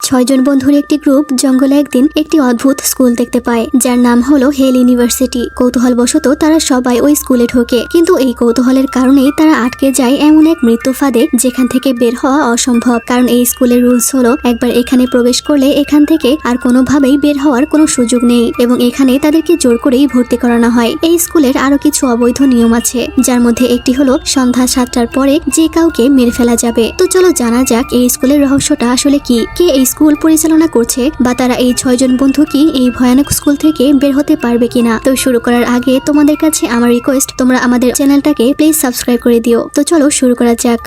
ছয়জন বন্ধুর একটি গ্রুপ জঙ্গলে একদিন একটি অদ্ভুত স্কুল দেখতে পায়, যার নাম হলো হেল ইউনিভার্সিটি। কৌতূহলবশত তারা সবাই ওই স্কুলে ঢোকে, কিন্তু এই কৌতূহলের কারণেই তারা আটকে যায় এমন এক মৃত্যু ফাঁদে যেখান থেকে বের হওয়া অসম্ভব। কারণ এই স্কুলের রুলস হলো একবার এখানে প্রবেশ করলে এখান থেকে আর কোনোভাবেই বের হওয়ার কোনো সুযোগ নেই, এবং এখানে তাদেরকে জোর করেই ভর্তি করানো হয়। এই স্কুলের আরো কিছু অবৈধ নিয়ম আছে, যার মধ্যে একটি হলো সন্ধ্যা 7টার পরে যে কাউকে মেরে ফেলা যাবে। তো চলো জানা যাক এই স্কুলের রহস্যটা আসলে কি, কে এই স্কুল পরিচালনা করছে, বা তারা এই 6 জন বন্ধু কি এই ভয়ানক স্কুল থেকে বের হতে পারবে কিনা। তো শুরু করার আগে তোমাদের কাছে আমার রিকোয়েস্ট, তোমরা আমাদের চ্যানেলটাকে প্লিজ সাবস্ক্রাইব করে দিও। তো চলো শুরু করা যাক।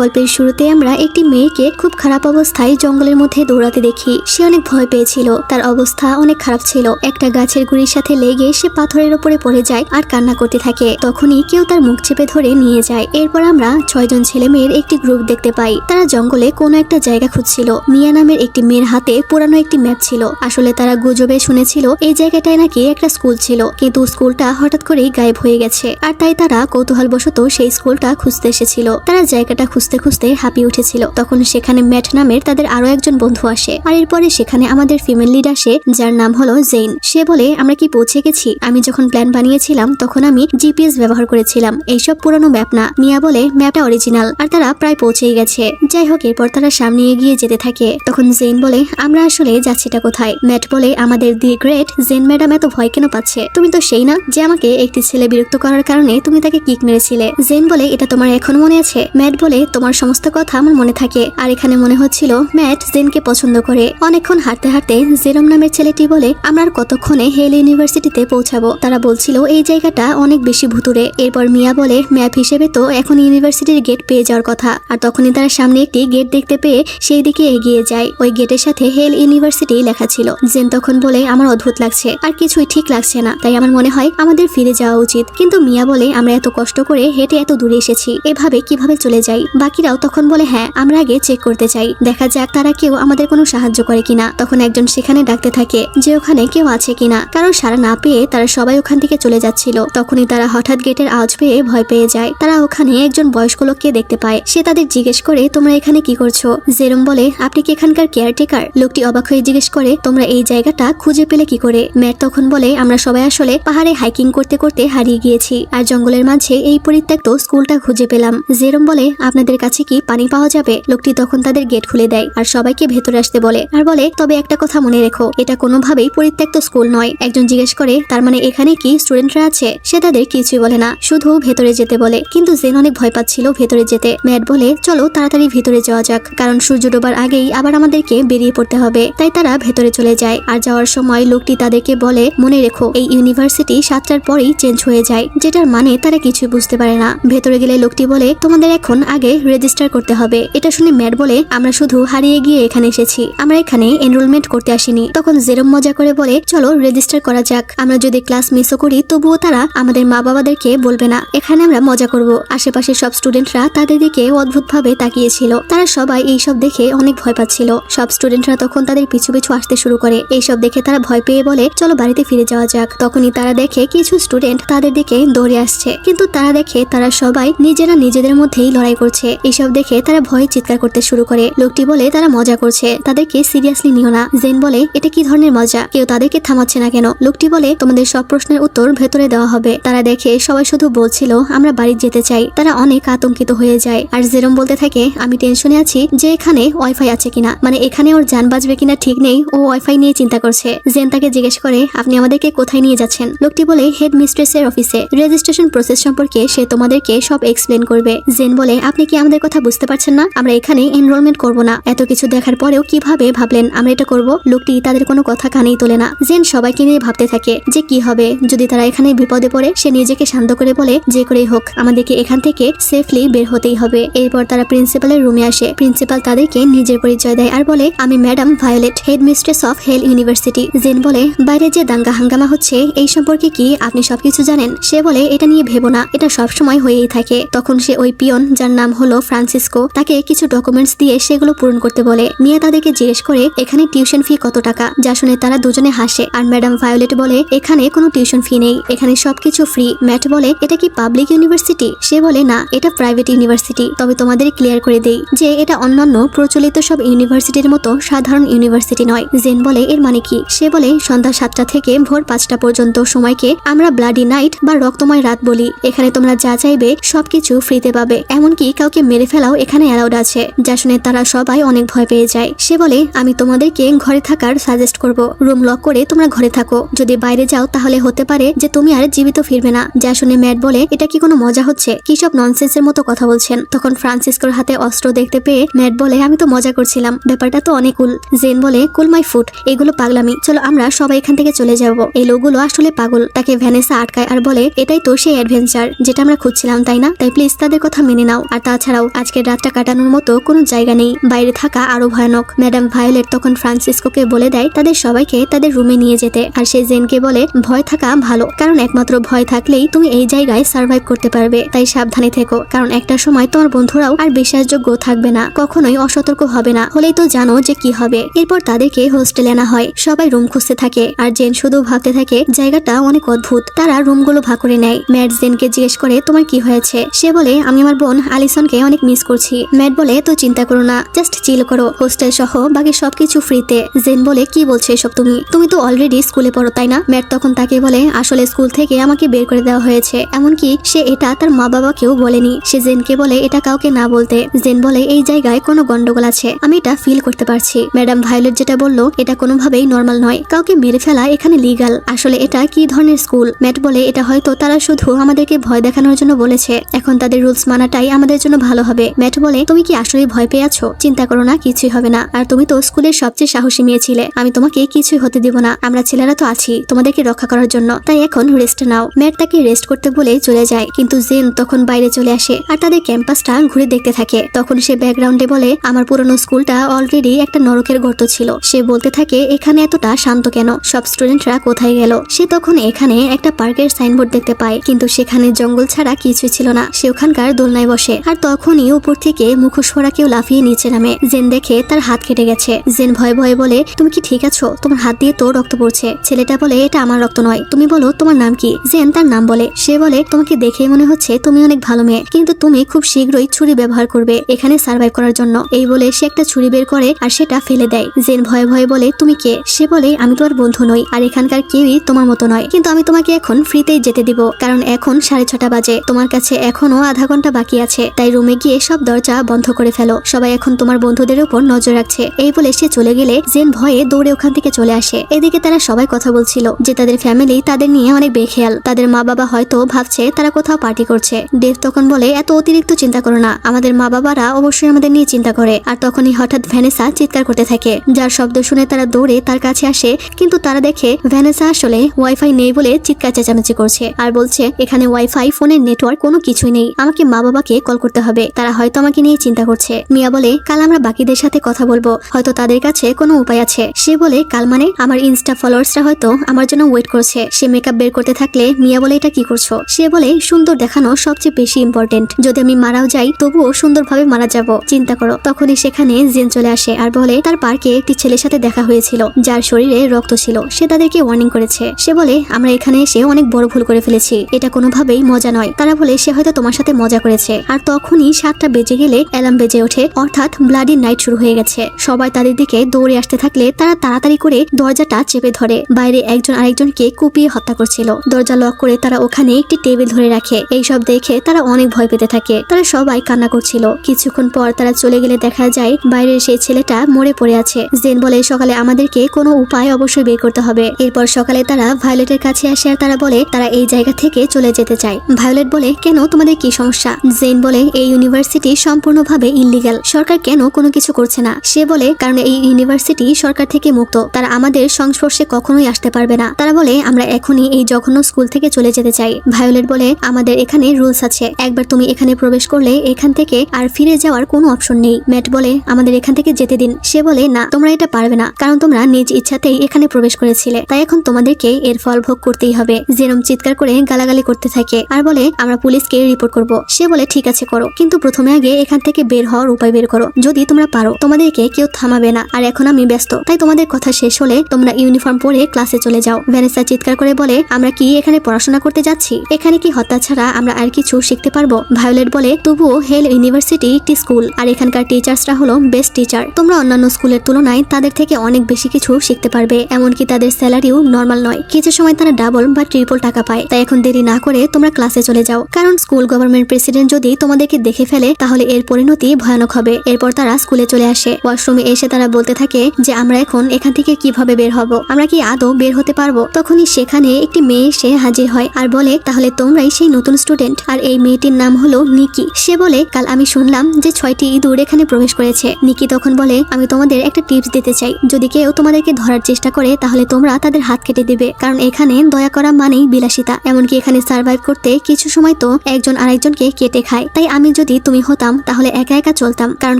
গল্পের শুরুতে আমরা একটি মেয়েকে খুব খারাপ অবস্থায় জঙ্গলের মধ্যে দৌড়াতে দেখি। সে অনেক ভয় পেয়েছিল, তার অবস্থা অনেক খারাপ ছিল। একটা গাছের গুড়ির সাথে লেগে সে পাথরের উপরে পড়ে যায় আর কান্না করতে থাকে। তখনই কেউ তার মুখ চেপে ধরে নিয়ে যায়। এরপর আমরা 6 জন ছেলে মেয়ের একটি গ্রুপ দেখতে পাই। তারা জঙ্গলে কোনো একটা জায়গা খুঁজছিল। মিয়া নামের একটি মেয়ের হাতে পুরানো একটি ম্যাপ ছিল। আসলে তারা গুজবে শুনেছিল এই জায়গাটায় নাকি একটা স্কুল ছিল, কিন্তু স্কুলটা হঠাৎ করেই গায়েব হয়ে গেছে। আর তাই তারা কৌতূহলবশত সেই স্কুলটা খুঁজতে এসেছিল। তারা জায়গাটা খুঁজতে খুঁজতে হাঁপিয়ে উঠেছিল। তখন সেখানে ম্যাট নামের তাদের আরো একজন বন্ধু আসে, আর এরপরে সেখানে আমাদের ফিমেল লিড আসে, যার নাম হলো জেইন। সে বলে, আমরা কি পৌঁছে গেছি? আমি যখন প্ল্যান বানিয়েছিলাম তখন আমি জিপিএস ব্যবহার করেছিলাম, এইসব পুরনো ম্যাপ না। মিয়া বলে, ম্যাপটা অরিজিনাল, আর তারা প্রায় পৌঁছেই গেছে। যাই হোক, এরপর তারা সামনে এগিয়ে যেতে থাকে। তখন জেইন বলে, আমরা আসলে যাচ্ছিটা কোথায়? ম্যাট বলে, আমাদের দি গ্রেট জেন ম্যাডাম এত ভয় কেন পাচ্ছে? তুমি তো সেই না যে আমাকে একটি ছেলে বিরক্ত করার কারণে তুমি তাকে কিক মেরেছিলে। জেন বলে, এটা তোমার এখন মনে আছে? ম্যাট বলে, তোমার সমস্ত কথা আমার মনে থাকে। আর এখানে মনে হচ্ছিল ম্যাট জেনকে পছন্দ করে। অনেকক্ষণ হাঁটতে হাঁটতে জেরম নামের ছেলেটি বলে, আমরা আর কতক্ষণে হেল ইউনিভার্সিটিতে পৌঁছাবো? তারা বলছিল এই জায়গাটা অনেক বেশি ভুতুরে। এরপর মিয়া বলে, ম্যাপ হিসেবে তো এখন ইউনিভার্সিটির গেট পেয়ে যাওয়ার কথা। আর তখনই তারা সামনে একটি গেট দেখতে পেয়ে সেই দিকে এগিয়ে যায়। ওই গেটের সাথে হেল ইউনিভার্সিটি লেখা ছিল। জেন তখন বলে, আমার অদ্ভুত লাগছে, আর কিছুই ঠিক লাগছে না, তাই আমার মনে হয় আমাদের ফিরে যাওয়া উচিত। কিন্তু মিয়া বলে, আমরা এত কষ্ট করে হেঁটে এত দূরে এসেছি, এভাবে কিভাবে চলে যাই? বাকিরাও তখন বলে, হ্যাঁ, আমরা আগে চেক করতে চাই, দেখা যাক তারা কেউ আমাদের কোনো সাহায্য করে কিনা। তখন একজন সেখানে ডাকতে থাকে যে ওখানে কেউ আছে কিনা। কারণ সাড়া না পেয়ে তারা সবাই ওখান থেকে চলে যাচ্ছিল। তখনই তারা হঠাৎ গেটের আওয়াজ পেয়ে ভয় পেয়ে যায়। তারা ওখানে একজন বয়স্ক লোককে দেখতে পায়। সে তাদের জিজ্ঞেস করে, তোমরা এখানে কি করছো? জেরম বলে, আপনি কি এখানকার কেয়ারটেকার? লোকটি অবাক হয়ে জিজ্ঞেস করে, তোমরা এই জায়গাটা খুঁজে পেলে কি করে? ম্যাট তখন বলে, আমরা সবাই আসলে পাহাড়ে হাইকিং করতে করতে হারিয়ে গিয়েছি, আর জঙ্গলের মাঝে এই পরিত্যক্ত স্কুলটা খুঁজে পেলাম। জেরম বলে, আপনাদের কাছে কি পানি পাওয়া যাবে? লোকটি তখন তাদের গেট খুলে দেয় আর সবাইকে ভেতরে আসতে বলে, আর বলে, তবে একটা কথা মনে রেখো, এটা কোনোভাবেই পরিত্যক্ত স্কুল নয়। একজন জিজ্ঞেস করে, তার মানে এখানে কি স্টুডেন্টরা আছে? সে তাদের কিছুই বলে না, শুধু ভেতরে যেতে বলে। কিন্তু জেন অনেক ভয় পাচ্ছিল ভেতরে যেতে। ম্যাট বলে, চলো তাড়াতাড়ি ভেতরে যাওয়া যাক, কারণ সূর্য ডোবার আগেই আবার আমাদেরকে বেরিয়ে পড়তে হবে। তাই তারা ভেতরে চলে যায়। আর যাওয়ার সময় লোকটি তাদেরকে বলে, মনে রেখো এই ইউনিভার্সিটি 7টার পরেই চেঞ্জ হয়ে যায়, যেটার মানে তারা কিছুই বুঝতে পারে না। ভেতরে গেলে লোকটি বলে, তোমাদের এখন আগে রেজিস্টার করতে হবে। এটা শুনে ম্যাট বলে, আমরা শুধু হারিয়ে গিয়ে এখানে এসেছি, আমরা এখানে এনরোলমেন্ট করতে আসিনি। তখন জেরম মজা করে বলে, চলো রেজিস্টার করা যাক, আমরা যদি ক্লাস মিসও করি তবুও তারা আমাদের মা বাবাদেরকে বলবে না, এখানে আমরা মজা করব। আশেপাশে সব স্টুডেন্টরা তাদের দিকে অদ্ভুতভাবে তাকিয়েছিল। তারা সবাই এইসব দেখে অনেক ভয় পাচ্ছিল। সব স্টুডেন্টরা তখন তাদের পিছু পিছু আসতে শুরু করে। এইসব দেখে তারা ভয় পেয়ে বলে, চলো বাড়িতে ফিরে যাওয়া যাক। তখনই তারা দেখে কিছু স্টুডেন্ট তাদের দিকে দৌড়ে আসছে, কিন্তু তারা দেখে তারা সবাই নিজেরা নিজেদের মধ্যেই লড়াই করছে। এইসব দেখে তারা ভয়ে চিৎকার করতে শুরু করে। লোকটি বলে, তারা মজা করছে, তাদেরকে সিরিয়াসলি নিও না। জেন বলে, এটা কি ধরনের মজা? কেউ তাদেরকে থামাচ্ছে না কেন? লোকটি বলে, তোমাদের সব প্রশ্নের উত্তর ভেতরে দেওয়া হবে। তারা দেখে সবাই শুধু বলছিল আমরা বাড়ি যেতে চাই। তারা অনেক আতঙ্কিত হয়ে যায়। আর জেরম বলতে থাকে, আমি টেনশনে আছি যে এখানে ওয়াইফাই আছে কিনা, মানে এখানে ওর জান বাঁচবে কিনা ঠিক নেই, ও ওয়াইফাই নিয়ে চিন্তা করছে। জেন তাকে জিজ্ঞেস করে, আপনি আমাদেরকে কোথায় নিয়ে যাচ্ছেন? লোকটি বলে, হেড মিস্ট্রেসের অফিসে। রেজিস্ট্রেশন প্রসেস সম্পর্কে সে তোমাদেরকে সব এক্সপ্লেন করবে। জেন বলে, আপনি কি আমাদের কথা বুঝতে পারছেন না? আমরা এখানে এনরোলমেন্ট করব না। এত কিছু দেখার পরেও কিভাবে ভাবলেন আমরা এটা করব? লোকটি তাদের কোনো কথা কানেই তোলে না। জেন সবাইকে নিয়ে ভাবতে থাকে যে কি হবে যদি তারা এখানে বিপদে পড়ে। সে নিজেকে শান্ত করে বলে, যে করেই হোক আমাদেরকে এখান থেকে সেফলি বের হতেই হবে। এরপর তারা প্রিন্সিপালের রুমে আসে। প্রিন্সিপাল তাদেরকে নিজের পরিচয় দেয় আর বলে, আমি madam Violet, headmistress of hell university. Jen বলে, বাইরে যে দাঙ্গা হাঙ্গামা হচ্ছে এই সম্পর্কে কি আপনি সবকিছু জানেন? সে বলে, এটা নিয়ে ভেবো না, এটা সবসময় হয়েই থাকে। তখন সে ওই পিয়ন যার নাম নাম হলো ফ্রান্সিসকো তাকে কিছু ডকুমেন্টস দিয়ে সেগুলো পূরণ করতে বলে। মিয়া তাদেরকে জিজ্ঞেস করে এখানে টিউশন ফি কত টাকা, যা শুনে তারা দুজনে হাসে। আর ম্যাডাম ভায়োলেট বলে এখানে কোনো টিউশন ফি নেই, এখানে সবকিছু ফ্রি। ম্যাট বলে এটা কি পাবলিক ইউনিভার্সিটি? সে বলে না, এটা প্রাইভেট ইউনিভার্সিটি। তবে তোমাদের ক্লিয়ার করে দেই যে এটা অন্যান্য প্রচলিত সব ইউনিভার্সিটির মতো সাধারণ ইউনিভার্সিটি নয়। জেন বলে এর মানে কি? সে বলে সন্ধ্যা 7টা থেকে ভোর 5টা পর্যন্ত সময়কে আমরা ব্লাডি নাইট বা রক্তময় রাত বলি। এখানে তোমরা যা চাইবে সবকিছু ফ্রিতে পাবে, এমনকি কাউকে মেরে ফেলাও এখানে অ্যালাউড আছে। যা শুনে তারা সবাই অনেক ভয় পেয়ে যায়। সে বলে আমি তোমাদেরকে ঘরে থাকার সাজেস্ট করব, রুম লক করে তোমরা ঘরে থাকো, যদি বাইরে যাও তাহলে হতে পারে যে তুমি আর জীবিত ফিরবে না। যা শুনে ম্যাট বলে এটা কি কোনো মজা হচ্ছে? কি সব ননসেন্সের মতো কথা বলছেন? তখন ফ্রান্সিসকোর হাতে অস্ত্র দেখতে পেয়ে ম্যাট বলে আমি তো মজা করছিলাম, ব্যাপারটা তো অনেক কুল। জেন বলে কুল মাই ফুট, এগুলো পাগলামি, চলো আমরা সবাই এখান থেকে চলে যাব। এই লোকগুলো আসলে পাগল। তাকে ভ্যানেসা আটকায় আর বলে এটাই তো সেই অ্যাডভেঞ্চার যেটা আমরা খুঁজছিলাম, তাই না? তাই প্লিজ তাদের কথা মেনে নাও। আর তাছাড়াও আজকের রাতটা কাটানোর মতো কোনো জায়গা নেই, বাইরে থাকা আরো ভয়ানক। ম্যাডাম ভায়োলেট তখন ফ্রান্সিসকোকে বলে দেয় তাদের সবাইকে তাদের রুমে নিয়ে যেতে। আর সে জেনকে বলে ভয় থাকা ভালো, কারণ একমাত্র ভয় থাকলেই তুমি এই জায়গায় সার্ভাইভ করতে পারবে। তাই সাবধানে থেকো, কারণ একটা সময় তোমার বন্ধুরাও আর বিশ্বাসযোগ্য থাকবে না, কখনোই অসতর্ক হবে না, হলেই তো জানো যে কি হবে। এরপর তাদেরকে হোস্টেলে আনা হয়। সবাই রুম খুঁজতে থাকে আর জেন শুধু ভাবতে থাকে জায়গাটা অনেক অদ্ভুত। তারা রুমগুলো ভাগ করে নেয়। ম্যাট জেনকে জিজ্ঞেস করে তোমার কি হয়েছে? সে বলে আমি আমার বোন আলিসনকে অনেক মিস করছি। ম্যাট বলে তো চিন্তা করো না, জাস্ট চিল করো, হোস্টেল সহ বাকি সবকিছু ফ্রিতে। জেন বলে কি বলছো এসব? তুমি তো অলরেডি স্কুলে পড়ো, তাই না? ম্যাট তখন তাকে বলে আসলে স্কুল থেকে আমাকে বের করে দেওয়া হয়েছে, এমনকি সে এটা তার মা বাবাকেও বলেনি। সে জেনকে বলে এটা কাউকে না বলতে। জেন বলে এই জায়গায় কোনো গন্ডগোল আছে, আমি এটা ফিল করতে পারছি। ম্যাডাম ভায়োলেট যেটা বললো এটা কোনোভাবেই নর্মাল নয়, কাউকে মেরে ফেলা এখানে লিগাল। আসলে এটা কি ধরনের স্কুল? ম্যাট বলে এটা হয়তো তারা শুধু আমাদেরকে ভয় দেখানোর জন্য বলেছে, এখন তাদের রুলস মানাটাই আমাদের জন্য ভালো হবে। ম্যাট বলে তুমি কি আসলে ভয় পেয়ে আছো? চিন্তা করো না, কিছুই হবে না। আর তুমি তো স্কুলের সবচেয়ে সাহসী মেয়ে ছিলে, আমি তোমাকে কিছুই হতে দিব না। আমরা ছেলেরা তো আছি তোমাদেরকে রক্ষা করার জন্য, তাই এখন রেস্ট নাও। ম্যাট তাকে রেস্ট করতে বলে চলে যায়, কিন্তু জেন তখন বাইরে চলে আসে আর তাদের ক্যাম্পাসটা ঘুরে দেখতে থাকে। তখন সে ব্যাকগ্রাউন্ডে বলে আমার পুরনো স্কুলটা অলরেডি একটা নরকের গর্ত ছিল। সে বলতে থাকে এখানে এতটা শান্ত কেন, সব স্টুডেন্টরা কোথায় গেল? সে তখন এখানে একটা পার্কের সাইনবোর্ড দেখতে পায়, কিন্তু সেখানে জঙ্গল ছাড়া কিছুই ছিল না। সে ওখানকার দোলনায় বসে আর তখনই উপর থেকে মুখোশ পরা কেউ লাফিয়ে নিচে নামে। জেন দেখে তার হাত কেটে গেছে। জেন ভয়ে ভয়ে বলে তুমি কি ঠিক আছো? তোমার হাত দিয়ে তো রক্ত পড়ছে। ছেলেটা বলে এটা আমার রক্ত নয়, তুমি বলো তোমার নাম কি? জেন তার নাম বলে। সে বলে তোমাকে দেখে মনে হচ্ছে তুমি অনেক ভালো মেয়ে, কিন্তু তুমি খুব শীঘ্রই ছুরি ব্যবহার করবে এখানে সার্ভাইভ করার জন্য। এই বলে সে একটা ছুরি বের করে আর সেটা ফেলে দেয়। জেন ভয়ে ভয়ে বলে তুমি কে? সে বলে আমি তোমার বন্ধু নই, আর এখানকার কেউই তোমার মতো নয়, কিন্তু আমি তোমাকে এখন ফ্রিতেই যেতে দিব, কারণ এখন 6:30 বাজে, তোমার কাছে এখনো আধা ঘন্টা বাকি আছে। তাই রুমে গিয়ে সব দরজা বন্ধ করে ফেলো, সবাই এখন তোমার বন্ধুদের উপর নজর রাখছে। এই বলে সে চলে গেলে জেন ভয়ে দৌড়ে ওখান থেকে চলে আসে। এদিকে তারা সবাই কথা বলছিল যে তাদের ফ্যামিলি তাদের নিয়ে অনেক বেখেয়াল, তাদের মা বাবা হয়তো ভাবছে তারা কোথাও পার্টি করছে। ডেভ তখন বলে এত অতিরিক্ত চিন্তা করো না, আমাদের মা বাবারা অবশ্যই আমাদের নিয়ে চিন্তা করে। আর তখনই হঠাৎ ভ্যানেসা চিৎকার করতে থাকে, যার শব্দ শুনে তারা দৌড়ে তার কাছে আসে, কিন্তু তারা দেখে ভ্যানেসা আসলে ওয়াইফাই নেই বলে চিৎকার চেঁচামেচি করছে আর বলছে এখানে ওয়াইফাই, ফোনের নেটওয়ার্ক কোনো কিছুই নেই, আমাকে মা বাবাকে কল করতে হবে, তারা হয়তো আমাকে নিয়ে চিন্তা করছে। মিয়া বলে কাল আমরা বাকিদের সাথে কথা বলবো, হয়তো তাদের কাছে কোনো উপায় আছে। সে বলে কাল মানে? আমার ইনস্টা ফলোয়ার্সরা হয়তো আমার জন্য ওয়েট করছে। সে মেকআপ বের করতে থাকলে মিয়া বলে এটা কি করছো? সে বলে সুন্দর দেখানো সবচেয়ে বেশি ইম্পর্টেন্ট, যদি আমি মারাও যাই তবুও সুন্দরভাবে মারা যাব, চিন্তা করো। তখনই সেখানে জেন চলে আসে আর বলে তার পার্কে একটি ছেলের সাথে দেখা হয়েছিল যার শরীরে রক্ত ছিল, সে তাদেরকে ওয়ার্নিং করেছে। সে বলে আমরা এখানে এসে অনেক বড় ভুল করে ফেলেছি, এটা কোনোভাবেই মজা নয়। তারা বলে সে হয়তো তোমার সাথে মজা করেছে। আর তখনই 7টা বেজে গেলে অ্যালার্ম বেজে ওঠে, অর্থাৎ ব্লাডি নাইট শুরু হয়ে গেছে। সবাই তাদের দিকে দৌড়ে আসতে থাকলে তারা তাড়াতাড়ি করে দরজাটা চেপে ধরে। বাইরে একজন আরেকজনকে কুপিয়ে হত্যা করছিল। দরজা লক করে তারা ওখানে একটি টেবিল ধরে রাখে। এইসব দেখে তারা অনেক ভয় পেতে থাকে। তারা সবাই কান্না করছিল। কিছুক্ষণ পর তারা চলে গেলে দেখা যায় বাইরের সেই ছেলেটা মরে পড়ে আছে। জেন বলে সকালে আমাদেরকে কোনো উপায় অবশ্যই বের করতে হবে। এরপর সকালে তারা ভায়োলেটের কাছে আসে আর তারা বলে তারা এই জায়গা থেকে চলে যেতে চায়। ভায়োলেট বলে কেন, তোমাদের কি সমস্যা? জেন বলে এই ইউনিভার্সিটি সম্পূর্ণভাবে ইল্লিগাল, সরকার কেন কোনো কিছু করছে না? সে বলে কারণ এই ইউনিভার্সিটি সরকার থেকে মুক্ত, তারা আমাদের সংস্পর্শে কখনোই আসতে পারবে না। তারা বলে আমরা এখনই এই জঘন্য স্কুল থেকে চলে যেতে চাই। ভায়োলেট বলে আমাদের এখানে রুলস আছে, একবার তুমি এখানে প্রবেশ করলে এখান থেকে আর ফিরে যাওয়ার কোনো অপশন নেই। ম্যাট বলে আমাদের এখান থেকে যেতে দিন। সে বলে না, তোমরা এটা পারবে না, কারণ তোমরা নিজ ইচ্ছাতেই এখানে প্রবেশ করেছিলে, তাই এখন তোমাদেরকে এর ফল ভোগ করতেই হবে। জেরম চিৎকার করে গালাগালি করতে থাকে আর বলে আমরা পুলিশকে রিপোর্ট করব। সে বলে ঠিক আছে করো। করো, কিন্তু প্রথমে আগে এখান থেকে বের হওয়ার উপায় বের করো। যদি তোমরা পারো তোমাদেরকে কেউ থামাবে না। আর এখন আমি ব্যস্ত, তাই তোমাদের কথা শেষ হলে তোমরা ইউনিফর্ম পরে ক্লাসে চলে যাও। ভ্যানেসা চিৎকার করে বলে, আমরা কি এখানে পড়াশোনা করতে যাচ্ছি? এখানে কি হত্যা ছাড়া আমরা আর কিছু শিখতে পারবো? ভায়োলেট বলে, তবুও হেল ইউনিভার্সিটি একটি স্কুল, আর এখানকার টিচার্সরা হলো বেস্ট টিচার। তোমরা অন্যান্য স্কুলের তুলনায় তাদের থেকে অনেক বেশি কিছু শিখতে পারবে। এমনকি তাদের স্যালারিও নর্মাল নয়, কিছু সময় তারা ডাবল বা ট্রিপল টাকা পায়। তাই এখন দেরি না করে তোমরা ক্লাসে চলে যাও, কারণ স্কুল গভর্নমেন্ট প্রেসিডেন্ট যদি তোমাদেরকে দেখে ফেলে তাহলে এর পরিণতি ভয়ানক হবে। এরপর তারা স্কুলে চলে আসে। ওয়াশরুমে এসে তারা বলতে থাকে যে আমরা এখন এখান থেকে কিভাবে বের হব, আমরা কি আদৌ বের হতে পারবো? তখনই সেখানে একটি মেয়ে এসে হাজির হয় আর বলে, তাহলে তোমরাই সেই নতুন স্টুডেন্ট। আর এই মেয়েটির নাম হলো নিকি। সে বলে, কাল আমি শুনলাম যে 6টি ইঁদুর এখানে প্রবেশ করেছে। নিকি তখন বলে, আমি তোমাদের একটা টিপস দিতে চাই, যদি কেউ তোমাদেরকে ধরার চেষ্টা করে তাহলে তোমরা তাদের হাত কেটে দিবে, কারণ এখানে দয়া করা মানেই বিলাসিতা। এমনকি এখানে সার্ভাইভ করতে কিছু সময় তো একজন আরেকজনকে কেটে খায়। তাই আমি যদি তুমি হতাম তাহলে একা একা চলতাম, কারণ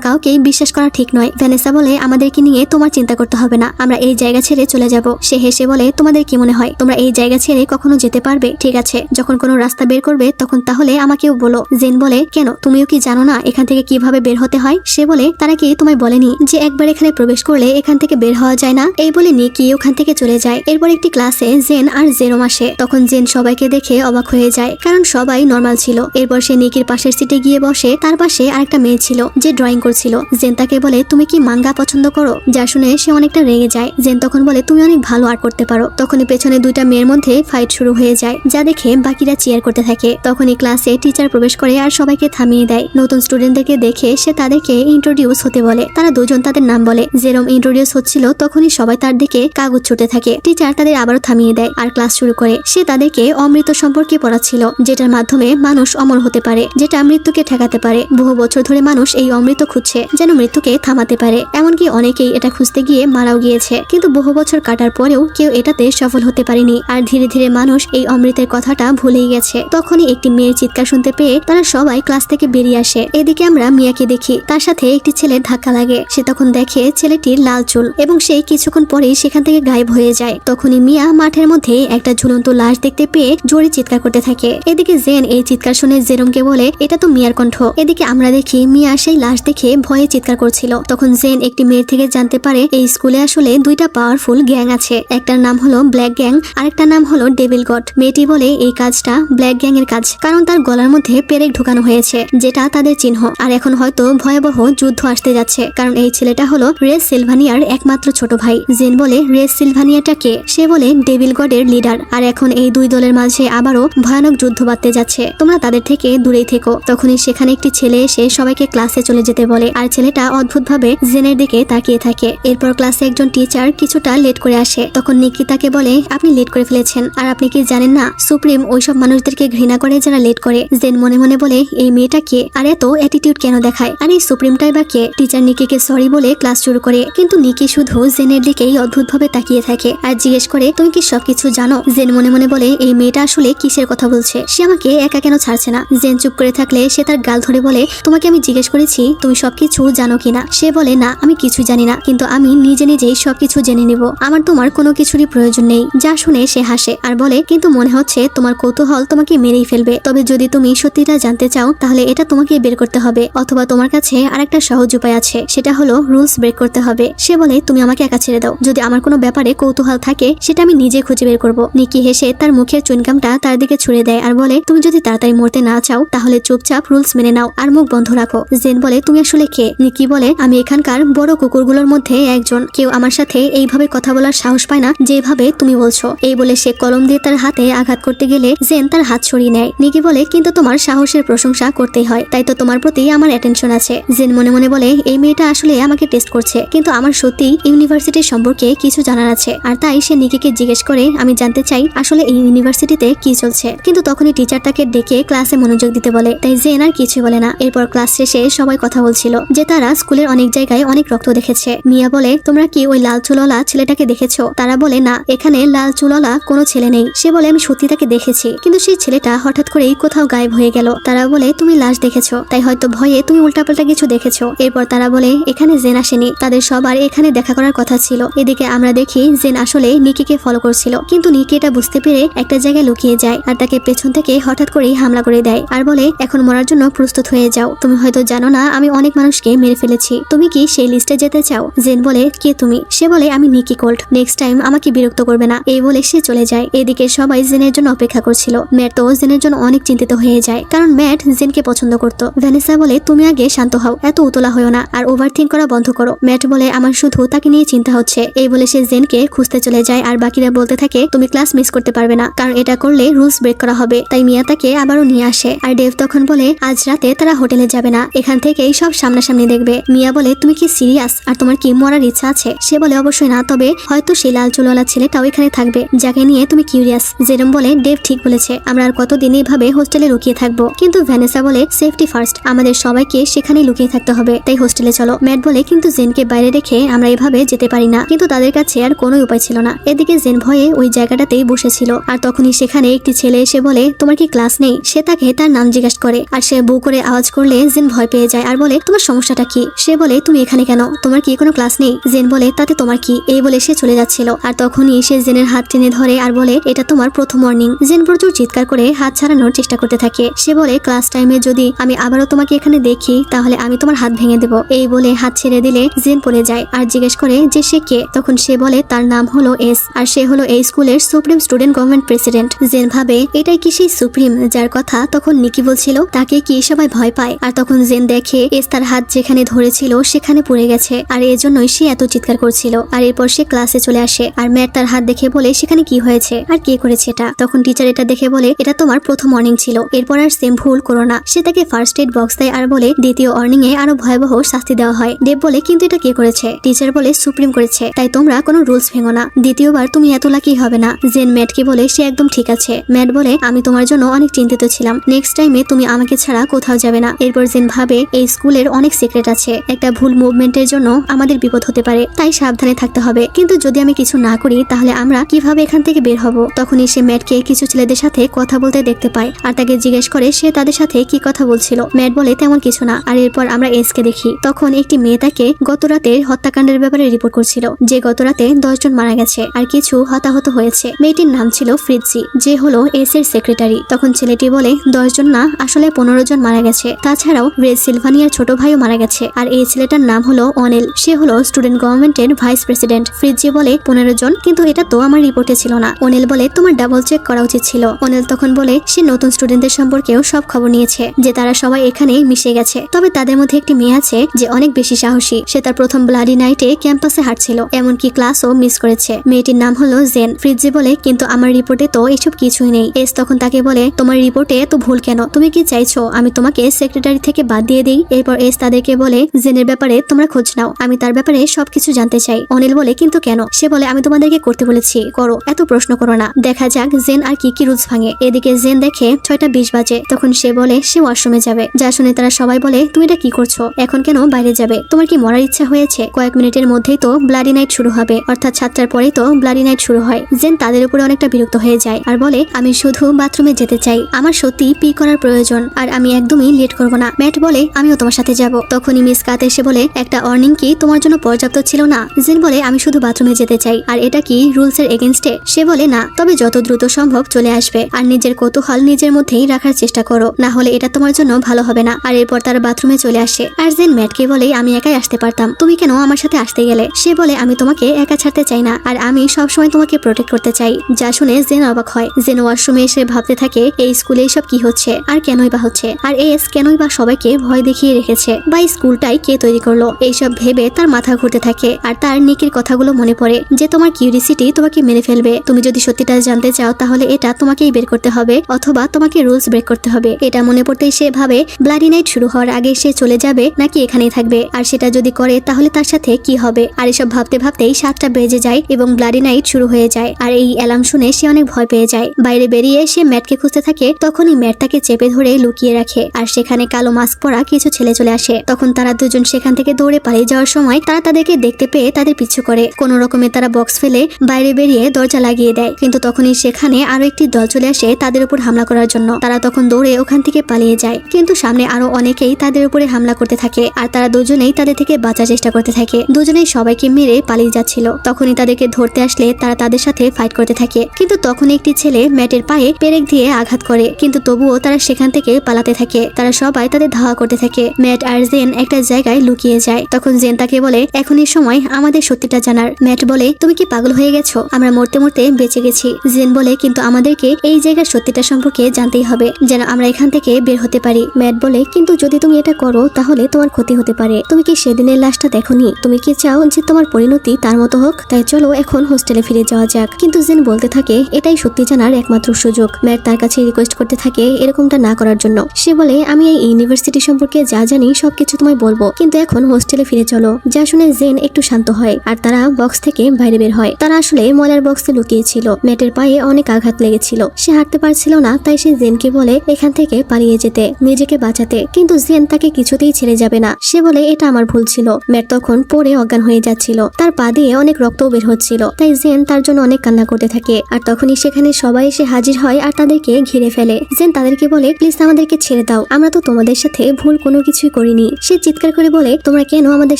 কাউকেই বিশ্বাস করা ঠিক নয়। ভ্যানেসা বলে, আমাদেরকে নিয়ে তোমার চিন্তা করতে হবে না, আমরা এই জায়গা ছেড়ে চলে যাব। সে হেসে বলে, তোমাদের কি মনে হয় তোমরা এই জায়গা ছেড়ে কখনো যেতে পারবে? ঠিক আছে, যখন কোনো রাস্তা বের করবে তখন তাহলে আমাকেও বলো। জেন বলে, কেন, তুমিও কি জানো না এখান থেকে কিভাবে বের হতে হয়? সে বলে, তারা কি তোমায় বলেনি যে একবার এখানে প্রবেশ করলে এখান থেকে বের হওয়া যায় না? এই বলে নিকি ওখান থেকে চলে যায়। এরপর একটি ক্লাসে জেন আর জেরোম আসে। তখন জেন সবাইকে দেখে অবাক হয়ে যায়, কারণ সবাই নর্মাল ছিল। এরপর সে নিকির পাশের সিটে গিয়ে বসে। তার পাশে আরেকটা মেয়ে ছিল যে ড্রয়িং করছিল। জেন তাকে বলে, তুমি কি মাঙ্গা পছন্দ করো? যা শুনে সে অনেকটা রেগে যায়। জেন তখন বলে, তুমি অনেক ভালো আর্ট করতে পারো। তখনই পেছনে দুইটা মেয়ের মধ্যে ফাইট শুরু হয়ে যায়, যা দেখে বাকিরা চিয়ার করতে থাকে। তখনই ক্লাসে টিচার প্রবেশ করে আর সবাইকে থামিয়ে দেয়। নতুন স্টুডেন্টদেরকে দেখে সে তাদেরকে ইন্ট্রোডিউস হতে বলে। তারা দুজন তাদের নাম বলে। জেরোম ইন্ট্রোডিউস হচ্ছিল, তখনই সবাই তার দিকে কাগজ ছুটে থাকে। টিচার তাদের আবারও থামিয়ে দেয় আর ক্লাস শুরু করে। সে তাদেরকে অমৃত সম্পর্কে পড়াচ্ছিল, যেটার মাধ্যমে মানুষ অমর হতে পারে, যেটা মৃত্যুকে ঠেকাতে পারে। বহু বছর ধরে মানুষ এই অমৃত খুঁজছে, যেন মৃত্যুকে থামাতে পারে। এমনকি অনেকেই এটা খুঁজতে গিয়ে মারাও গিয়েছে, কিন্তু বহু বছর কাটার পরেও কেউ এটাতে সফল হতে পারেনি। আর ধীরে ধীরে মানুষ এই অমৃতের কথাটা ভুলেই গেছে। তখনই একটি মেয়ের চিৎকার শুনতে পেয়ে তারা সবাই ক্লাস থেকে বেরিয়ে আসে। এদিকে আমরা মিয়াকে দেখি, তার সাথে একটি ছেলে ধাক্কা লাগে। সে তখন দেখে ছেলেটির লাল চুল এবং সে কিছুক্ষণ পরেই সেখান থেকে গায়েব হয়ে যায়। তখনই মিয়া মাঠের মধ্যে একটা ঝুলন্ত লাশ দেখতে পেয়ে জোরে চিৎকার করতে থাকে। এদিকে জেন এই চিৎকার শুনে জেরোমকে বলে, এটা তো মিয়ার কণ্ঠ। এদিকে আমরা দেখি মিয়া সেই লাশ দেখে ভয়ে চিৎকার করছিল। তখন জেন একটি মেয়ের থেকে জানতে পারে এই স্কুলে আসলে দুইটা পাওয়ারফুল গ্যাং আছে, একটার নাম হলো ব্ল্যাক গ্যাং, আরেকটার নাম হলো ডেভিল গড। মেয়েটি বলে এই কাজটা ব্ল্যাক গ্যাং এর কাজ, কারণ তার গলার মধ্যে পেরেক ঢুকানো হয়েছে, যেটা তাদের চিহ্ন। আর এখন হয়তো ভয়াবহ যুদ্ধ আসতে যাচ্ছে, কারণ এই ছেলেটা হলো রেস সিলভানিয়ার একমাত্র ছোট ভাই। জেন বলে, রেস সিলভানিয়াটা কে? সে বলে, ডেভিল গডের লিডার। আর এখন এই দুই দলের মাঝে আবারও ভয়ানক যুদ্ধ বাঁধতে যাচ্ছে, তোমরা তাদের থেকে দূরেই থেকো। তখনই সেখানে একটি ছেলে এসে সবাইকে ক্লাসে চলে যেতে বলে, আর ছেলেটা অদ্ভুতভাবে জেনের দিকে তাকিয়ে থাকে। এরপর ক্লাসে একজন টিচার কিছুটা লেট করে আসে। তখন নিকি তাকে বলে, আপনি লেট করে ফেলেছেন, আর আপনি কি জানেন না সুপ্রিম ওইসব মানুষদেরকে ঘৃণা করে যারা লেট করে? জেন মনে মনে বলে, এই মেয়েটা কে, আর এত অ্যাটিটিউড কেন দেখায়, আর এই সুপ্রিমটাই বা কে? টিচার নিকিকে সরি বলে ক্লাস শুরু করে, কিন্তু নিকি শুধু জেনের দিকেই অদ্ভুতভাবে তাকিয়ে থাকে আর জিজ্ঞেস করে, তুমি কি সবকিছু জানো? জেন মনে মনে বলে, এই মেয়েটা আসলে কিসের কথা বলছে, সে আমাকে একা কেন ছাড়ছে না? জেন চুপ করে থাকলে সে তার গাল ধরে বলে, তোমাকে আমি জিজ্ঞেস করেছি তুমি সবকিছু জানো কিনা? সে বলে, না আমি কিছু জানি না, কিন্তু আমি নিজে নিজেই সবকিছু জেনে নিব, আমার তোমার কোনো কিছুরই প্রয়োজন নেই। যা শুনে সে হাসে আর বলে, কিন্তু মনে হচ্ছে তোমার কৌতূহল তোমাকে মেরেই ফেলবে, তবে যদি তুমি সত্যিটা জানতে চাও তাহলে এটা তোমাকে বের করতে হবে, অথবা তোমার কাছে আরেকটা সহজ উপায় আছে, সেটা হলো রুলস ব্রেক করতে হবে। সে বলে, তুমি আমাকে একা ছেড়ে দাও, যদি আমার কোনো ব্যাপারে কৌতূহল থাকে সেটা আমি নিজে খুঁজে বের করব। নিকি হেসে তার মুখের চুইনগামটা তার দিকে ছুড়ে দেয় আর বলে, তুমি যদি তাড়াতাড়ি মরতে না চাও তাহলে চুপচাপ রুলস মেনে নাও আর মুখ বন্ধ রাখো। জেন বলে, তুমি আসলে কে? নিকি বলে, আমি এখানকার বড় কুকুরগুলোর মধ্যে একজন, কেউ আমার সাথে এইভাবে কথা বলার সাহস পায় না যেভাবে তুমি বলছো। এই বলে সে কলম দিয়ে তার হাতে আঘাত করতে গেলে জেন তার হাত সরিয়ে নেয়। নিকি বলে, কিন্তু তোমার সাহসের প্রশংসা করতেই হয়, তাই তো তোমার প্রতি আমার অ্যাটেনশন আছে। জেন মনে মনে বলে, এই মেয়েটা আসলে আমাকে টেস্ট করছে, কিন্তু আমার সত্যি ইউনিভার্সিটির সম্পর্কে কিছু জানার আছে। আর তাই সে নিকিকে জিজ্ঞেস করে, আমি জানতে চাই আসলে এই ইউনিভার্সিটিতে কি চলছে। কিন্তু তখনই টিচার তাকে ডেকে ক্লাসে মনোযোগ দিতে বলে, তাই জেন আর কিছু বলে না। এরপর ক্লাস শেষে সবাই কথা বলছিল যে তারা স্কুলের অনেক জায়গায় অনেক রক্ত দেখেছে। মিয়া বলে, তোমরা কি ওই লাল চুলওয়ালা ছেলেটাকে দেখেছো? তারা বলে, না, এখানে লাল চুলওয়ালা কোনো ছেলে নেই। সে বলে, আমি সত্যি তাকে দেখেছি, কিন্তু সেই ছেলেটা হঠাৎ করেই কোথাও গায়েব হয়ে গেল। তারা বলে, তুমি লাশ দেখেছো, তাই হয়তো ভয়ে তুমি উল্টাপাল্টা কিছু দেখেছো। এরপর তারা বলে, এখানে জেন আসেনি, তাদের সবার এখানে দেখা করার কথা ছিল। এদিকে আমরা দেখি জেন আসলে নিকিকে ফলো করছিল, কিন্তু নিকি এটা বুঝতে পেরে একটা জায়গায় লুকিয়ে যায় আর তাকে পেছন থেকে হঠাৎ করেই হামলা করে দেয় আর বলে, এখন মরার জন্য প্রস্তুত হয়ে যাও। তুমি হয়তো জানো না আমি অনেক মানুষকে মেরে ফেলেছি। তুমি কি সেই লিস্টে যেতে চাও? জেন বলে কে তুমি? সে বলে আমি নিকি কোল্ট। নেক্সট টাইম আমাকে বিরক্ত করবে না। এই বলে সে চলে যায়। এদিকে সবাই জেনের জন্য অপেক্ষা করছিল। ম্যাট তো জেনের জন্য অনেক চিন্তিত হয়ে যায়, কারণ ম্যাট জেনকে পছন্দ করত। ভ্যানেসা বলে তুমি আগে শান্ত হও, এত উতলা হও না, আর ওভারথিঙ্ক করা বন্ধ করো। ম্যাট বলে আমার শুধু তাকে নিয়ে চিন্তা হচ্ছে। এই বলে সে জেনকে খুঁজতে চলে যায়, আর বাকিরা বলতে থাকে তুমি ক্লাস মিস করতে পারবে না, কারণ এটা করলে রুলস ব্রেক করা হবে। তাই মিয়া তাকে আবারও নিয়ে আসে। আর ডেভ তখন বলে আজ রাতে তারা হোটেলে যাবে না, এখান থেকেই সব সামনাসামনি দেখবে। মিয়া বলে তুমি কি সিরিয়াস? আর তোমার কি মরার ইচ্ছা আছে? সে বলে অবশ্যই না, তবে হয়তো সেই লাল চুলওয়ালা ছেলেটাও এখানে থাকবে যাকে নিয়ে তুমি কিউরিয়াস। জেরম বলে ডেভ ঠিক বলেছে, আমরা আর কতদিন এইভাবে হোস্টেলে লুকিয়ে থাকবো। কিন্তু ভ্যানেসা বলে সেফটি ফার্স্ট, আমাদের সবাইকে সেখানে লুকিয়ে থাকতে হবে, তাই হোস্টেলে চলো। ম্যাট বলে কিন্তু জেনকে বাইরে রেখে আমরা এভাবে যেতে পারি না। কিন্তু তাদের কাছে আর কোনো উপায় ছিল না। এদিকে জেন ভয়ে ওই জায়গাটাতেই বসেছিল, আর তখনই সেখানে একটি ছেলে এসে বলে তোমার কি ক্লাস নেই? সে তাকে তার নাম জিজ্ঞাসা করে, আর সে বু করে আওয়াজ করলে জেন ভয় পেয়ে যায় আর বলে তোমার সমস্যাটা কি? সে বলে তুমি এখানে কেন? তোমার কি কোনো ক্লাস নেই? জেন বলে তাতে তোমার কি? এই বলে সে চলে যাচ্ছিল, আর তখনই সে জেনের হাত টেনে ধরে আর বলে এটা তোমার প্রথম ওয়ার্নিং। জেন প্রচুর চিৎকার করে হাত ছাড়ানোর চেষ্টা করতে থাকে। সে বলে ক্লাস টাইমে যদি আমি আবারও তোমাকে এখানে দেখি তাহলে আমি তোমার হাত ভেঙে দেব। এই বলে হাত ছেড়ে দিলে জেন পড়ে যায় আর জিজ্ঞেস করে যে সে কে। তখন সে বলে তার নাম হলো এস, আর সে হলো এই স্কুলের supreme student government president. Jen ভাবে এটাই কি সেই সুপ্রিম যার কথা তখন নিকি বলছিল? তাকে কি সবাই ভয় পায়? আর তখন জেন দেখে এস তার হাত যেখানে ধরেছিল সেখানে পড়ে গেছে, আর এজন্যই সে এত চিৎকার করছিল। আর এরপর সে ক্লাসে চলে আসে, আর ম্যাট তার হাত দেখে বলে সেখানে কি হয়েছে আর কে করেছে এটা? তখন টিচার এটা দেখে বলে এটা তোমার প্রথম ওয়ার্নিং ছিল, এরপর আর সেম ভুল করো না। সে তাকে ফার্স্ট এড বক্স দেয় আর বলে দ্বিতীয় ওয়ার্নিং এ আরো ভয়াবহ শাস্তি দেওয়া হয়। দেব বলে কিন্তু এটা কে করেছে? টিচার বলে সুপ্রিম করেছে, তাই তোমরা কোনো রুলস ভেঙো না, দ্বিতীয়বার তুমি এত লাকি হবে না। জেন ম্যাটকে বলে সে একদম ঠিক আছে। ম্যাট বলে আমি তোমার জন্য অনেক চিন্তিত ছিলাম, নেক্সট টাইমে তুমি আমাকে ছাড়া কোথাও যাবে না। এরপর জেন ভাবে এই স্কুলের অনেক সিক্রেট আছে, একটা ভুল মুভমেন্টের জন্য আমাদের বিপদ হতে পারে, তাই সাবধানে থাকতে হবে। কিন্তু যদি আমি কিছু না করি তাহলে আমরা কিভাবে এখান থেকে বের হব? তখনই সে ম্যাটকে কিছু ছেলেদের সাথে কথা বলতে দেখতে পায়, আর তাকে জিজ্ঞেস করে সে তাদের সাথে কি কথা বলছিল। ম্যাট বলে তেমন কিছু না। আর এরপর আমরা এসকে দেখি, তখন একটি মেয়ে তাকে গত রাতের হত্যাকাণ্ডের ব্যাপারে রিপোর্ট করছিল, যে গত রাতে 10 জন মারা গেছে আর কিছু হতাহত হয়েছে। মেয়েটির নাম ছিল ফ্রিৎজি, যে হলো এস এর সেক্রেটারি। তখন ছেলেটি বলে 10 জন না, আসলে 15 জন মারা গেছে। তাছাড়াও রেড সিলভানিয়ার ছোট ভাইও মারা গেছে। আর এই ছেলেটার নাম হলো অনেল, সে হলো স্টুডেন্ট গভর্নমেন্টের ভাইস প্রেসিডেন্ট। ফ্রিৎজি বলে 15 জন, কিন্তু এটা তো আমার রিপোর্টে ছিল না। অনেল বলে তোমার ডাবল চেক করা উচিত ছিল। অনেল তখন বলে সে নতুন স্টুডেন্টদের সম্পর্কেও সব খবর নিয়েছে, যে তারা সবাই এখানে মিশে গেছে। তবে তাদের মধ্যে একটি মেয়ে আছে যে অনেক বেশি সাহসী। সে তার প্রথম ব্লাডি নাইটে ক্যাম্পাসে হাঁটছিল, এমনকি ক্লাসও মিস করেছে। মেয়েটির নাম হলো জেন। ফ্রিৎজি বলে কিন্তু আমার রিপোর্টে তো এসব কিছুই নেই। এস তখন তাকে বলে তোমার রিপোর্টে এত ভুল কেন? তুমি কি চাইছো আমি তোমাকে সেক্রেটারি থেকে বাদ দিয়ে দিই? এরপর এস তাদেরকে বলে জেনের ব্যাপারে তোমরা খোঁজ নাও, আমি তার ব্যাপারে সবকিছু জানতে চাই। অনিল বলে কিন্তু কেন? সে বলে আমি তোমাদেরকে করতে বলেছি, করো, এত প্রশ্ন করো না, দেখা যাক জেন আর কি কি রুলস ভাঙে। এদিকে জেন দেখে 6:20 বাজে। তখন সে বলে সে ওয়াশরুমে যাবে, যা শুনে তারা সবাই বলে তুমি এটা কি করছো? এখন কেন বাইরে যাবে? তোমার কি মরার ইচ্ছা হয়েছে? কয়েক মিনিটের মধ্যেই তো ব্লাডি নাইট শুরু হবে, অর্থাৎ 7টার পরেই তো ব্লাডি নাইট শুরু হয়। জেন তাদের উপরে অনেকটা বিরক্ত হয়ে যায় আর বলে আমি শুধু বাথরুমে যেতে চাই, আমার সত্যি পি করার প্রয়োজন, আর আমি একদমই লেট করবো না। ম্যাট বলে আমিও তোমার সাথে যাব। তখনই মিস কাত এসে বলে একটা ওয়ার্নিং কি তোমার জন্য পর্যাপ্ত ছিল না? জেন বলে আমি শুধু বাথরুমে যেতে চাই, আর এটা কি রুলস এর এগেইনস্টে? সে বলে না, তবে যত দ্রুত সম্ভব চলে আসবে, আর নিজের কৌতূহল নিজের মধ্যেই রাখার চেষ্টা করো, না হলে এটা তোমার জন্য ভালো হবে না। আর এরপর তারা বাথরুমে চলে আসে, আর জেন ম্যাটকে বলে আমি একাই আসতে পারতাম, তুমি কেন আমার সাথে আসতে গেলে? সে বলে আমি তোমাকে একা ছাড়তে চাই না, আর আমি সবসময় তোমাকে প্রোটেক্ট করতে চাই। যা শুনে জেন অবাক হয়। জেন ওয়াশরুমে এসে ভাবতে থাকে এই স্কুলে সব কি হচ্ছে, আর কেনই বা হচ্ছে, আর এস কেনই বা সবাইকে ভয় দেখিয়ে রেখেছে, বা স্কুলটাই কে তৈরি করলো? এইসব ভেবে তার মাথা ঘুরতে থাকে, আর তার নিকির কথাগুলো মনে পড়ে, যে তোমার কিউরিসিটি তোমাকে মেরে ফেলবে। তুমি যদি সত্যিটা জানতে চাও তাহলে এটা তোমাকেই বের করতে হবে, অথবা তোমাকে রুলস ব্রেক করতে হবে। এটা মনে পড়তেই সে ভাবে ব্লাডি নাইট শুরু হওয়ার আগে সে চলে যাবে নাকি এখানেই থাকবে, আর সেটা যদি করে তাহলে তার সাথে কি হবে। আর এসব ভাবতে ভাবতেই 7টা বেজে যায় এবং ব্লাডি নাইট শুরু হয়ে যায়। আর এই অ্যালার্ম শুনে সে অনেক ভয় পেয়ে যায়। বাইরে বেরিয়ে সে ম্যাটকে খুঁজতে থাকে, তখনই ম্যাট তাকে চেপে ধরে লুকিয়ে রাখে, আর সেখানে কালো মাস্ক পরা কিছু ছেলে চলে আসে। তখন তারা দুজন সেখান থেকে দৌড়ে পালিয়ে যাওয়ার সময় তারা তাদেরকে দেখতে পেয়ে তাদের পিছু করে। কোনো রকমে তারা বক্স ফেলে বাইরে বেরিয়ে দরজা লাগিয়ে দেয়, কিন্তু তখনই সেখানে আরো একটি দল চলে আসে তাদের উপর হামলা করার জন্য। তারা তখন দৌড়ে ওখান থেকে পালিয়ে যায়, কিন্তু সামনে আরো অনেকেই তাদের উপরে হামলা করতে থাকে, আর তারা দুজনেই তাদের থেকে বাঁচার চেষ্টা করতে থাকে। দুজনেই সবাইকে মেরে পালিয়ে যাচ্ছিল। তখনই তাদেরকে ধরতে আসলে তারা তাদের সাথে ফাইট করতে থাকে, কিন্তু তখন একটি ছেলে ম্যাটের পায়ে পেরেক দিয়ে আঘাত করে, কিন্তু তবুও তারা সেখান থেকে পালাতে পালাতে থাকে। তারা সবাই তাদের ধাওয়া করতে থাকে। ম্যাট আর জেন একটা জায়গায় লুকিয়ে যায়। তখন জেন তাকে বলে, এখন এই সময় আমাদের সত্যিটা জানার। ম্যাট বলে, তুমি কি পাগল হয়ে গেছো? আমরা মরতে মরতে বেঁচে গেছি। জেন বলে, কিন্তু আমাদেরকে এই জায়গার সত্যিটা সম্পর্কে জানতেই হবে, যেন আমরা এখান থেকে বের হতে পারি। ম্যাট বলে, কিন্তু যদি তুমি এটা করো তাহলে তোমার ক্ষতি হতে পারে। তুমি কি সেদিনের লাশটা দেখোনি? তুমি কি চাও যে তোমার পরিণতি তার মতো হোক? তাই চলো এখন হোস্টেলে ফিরে যাওয়া যাক। কিন্তু জেন বলতে থাকে, এটাই সত্যি জানার একমাত্র সুযোগ। ম্যাট তার কাছে রিকোয়েস্ট করতে থাকে এরকমটা না করার জন্য। সে বলে, আমি এই ইউনিভার্সিটি সম্পর্কে যা জানি সবকিছু তোমায় বলবো, কিন্তু এখন হোস্টেলে ফিরে চলো। যা শুনে জেন একটু শান্ত হয় আর তারা বক্স থেকে বাইরে বের হয়। তারা আসলে ময়লার বক্সে লুকিয়েছিল। ম্যাটের পায়ে অনেক আঘাত লেগেছিল, সে হাঁটতে পারছিল না। তাই সে জেনকে বলে এখান থেকে পালিয়ে যেতে, নিজেকে বাঁচাতে। কিন্তু জেন তাকে কিছুতেই ছেড়ে যাবে না। সে বলে, এটা আমার ভুল ছিল। ম্যাট তখন পড়ে অজ্ঞান হয়ে যাচ্ছিল, তার পা দিয়ে অনেক রক্তও বের হচ্ছিল। তাই জেন তার জন্য অনেক কান্না করতে থাকে। আর তখনই সেখানে সবাই এসে হাজির হয় আর তাদেরকে ঘিরে ফেলে। জেন তাদেরকে বলে, প্লিজ আমাদেরকে ছেড়ে দাও, আমরা তো তোমাদের সাথে ভুল কোনো কিছুই করিনি। সে চিৎকার করে বলে, তোমরা কেন আমাদের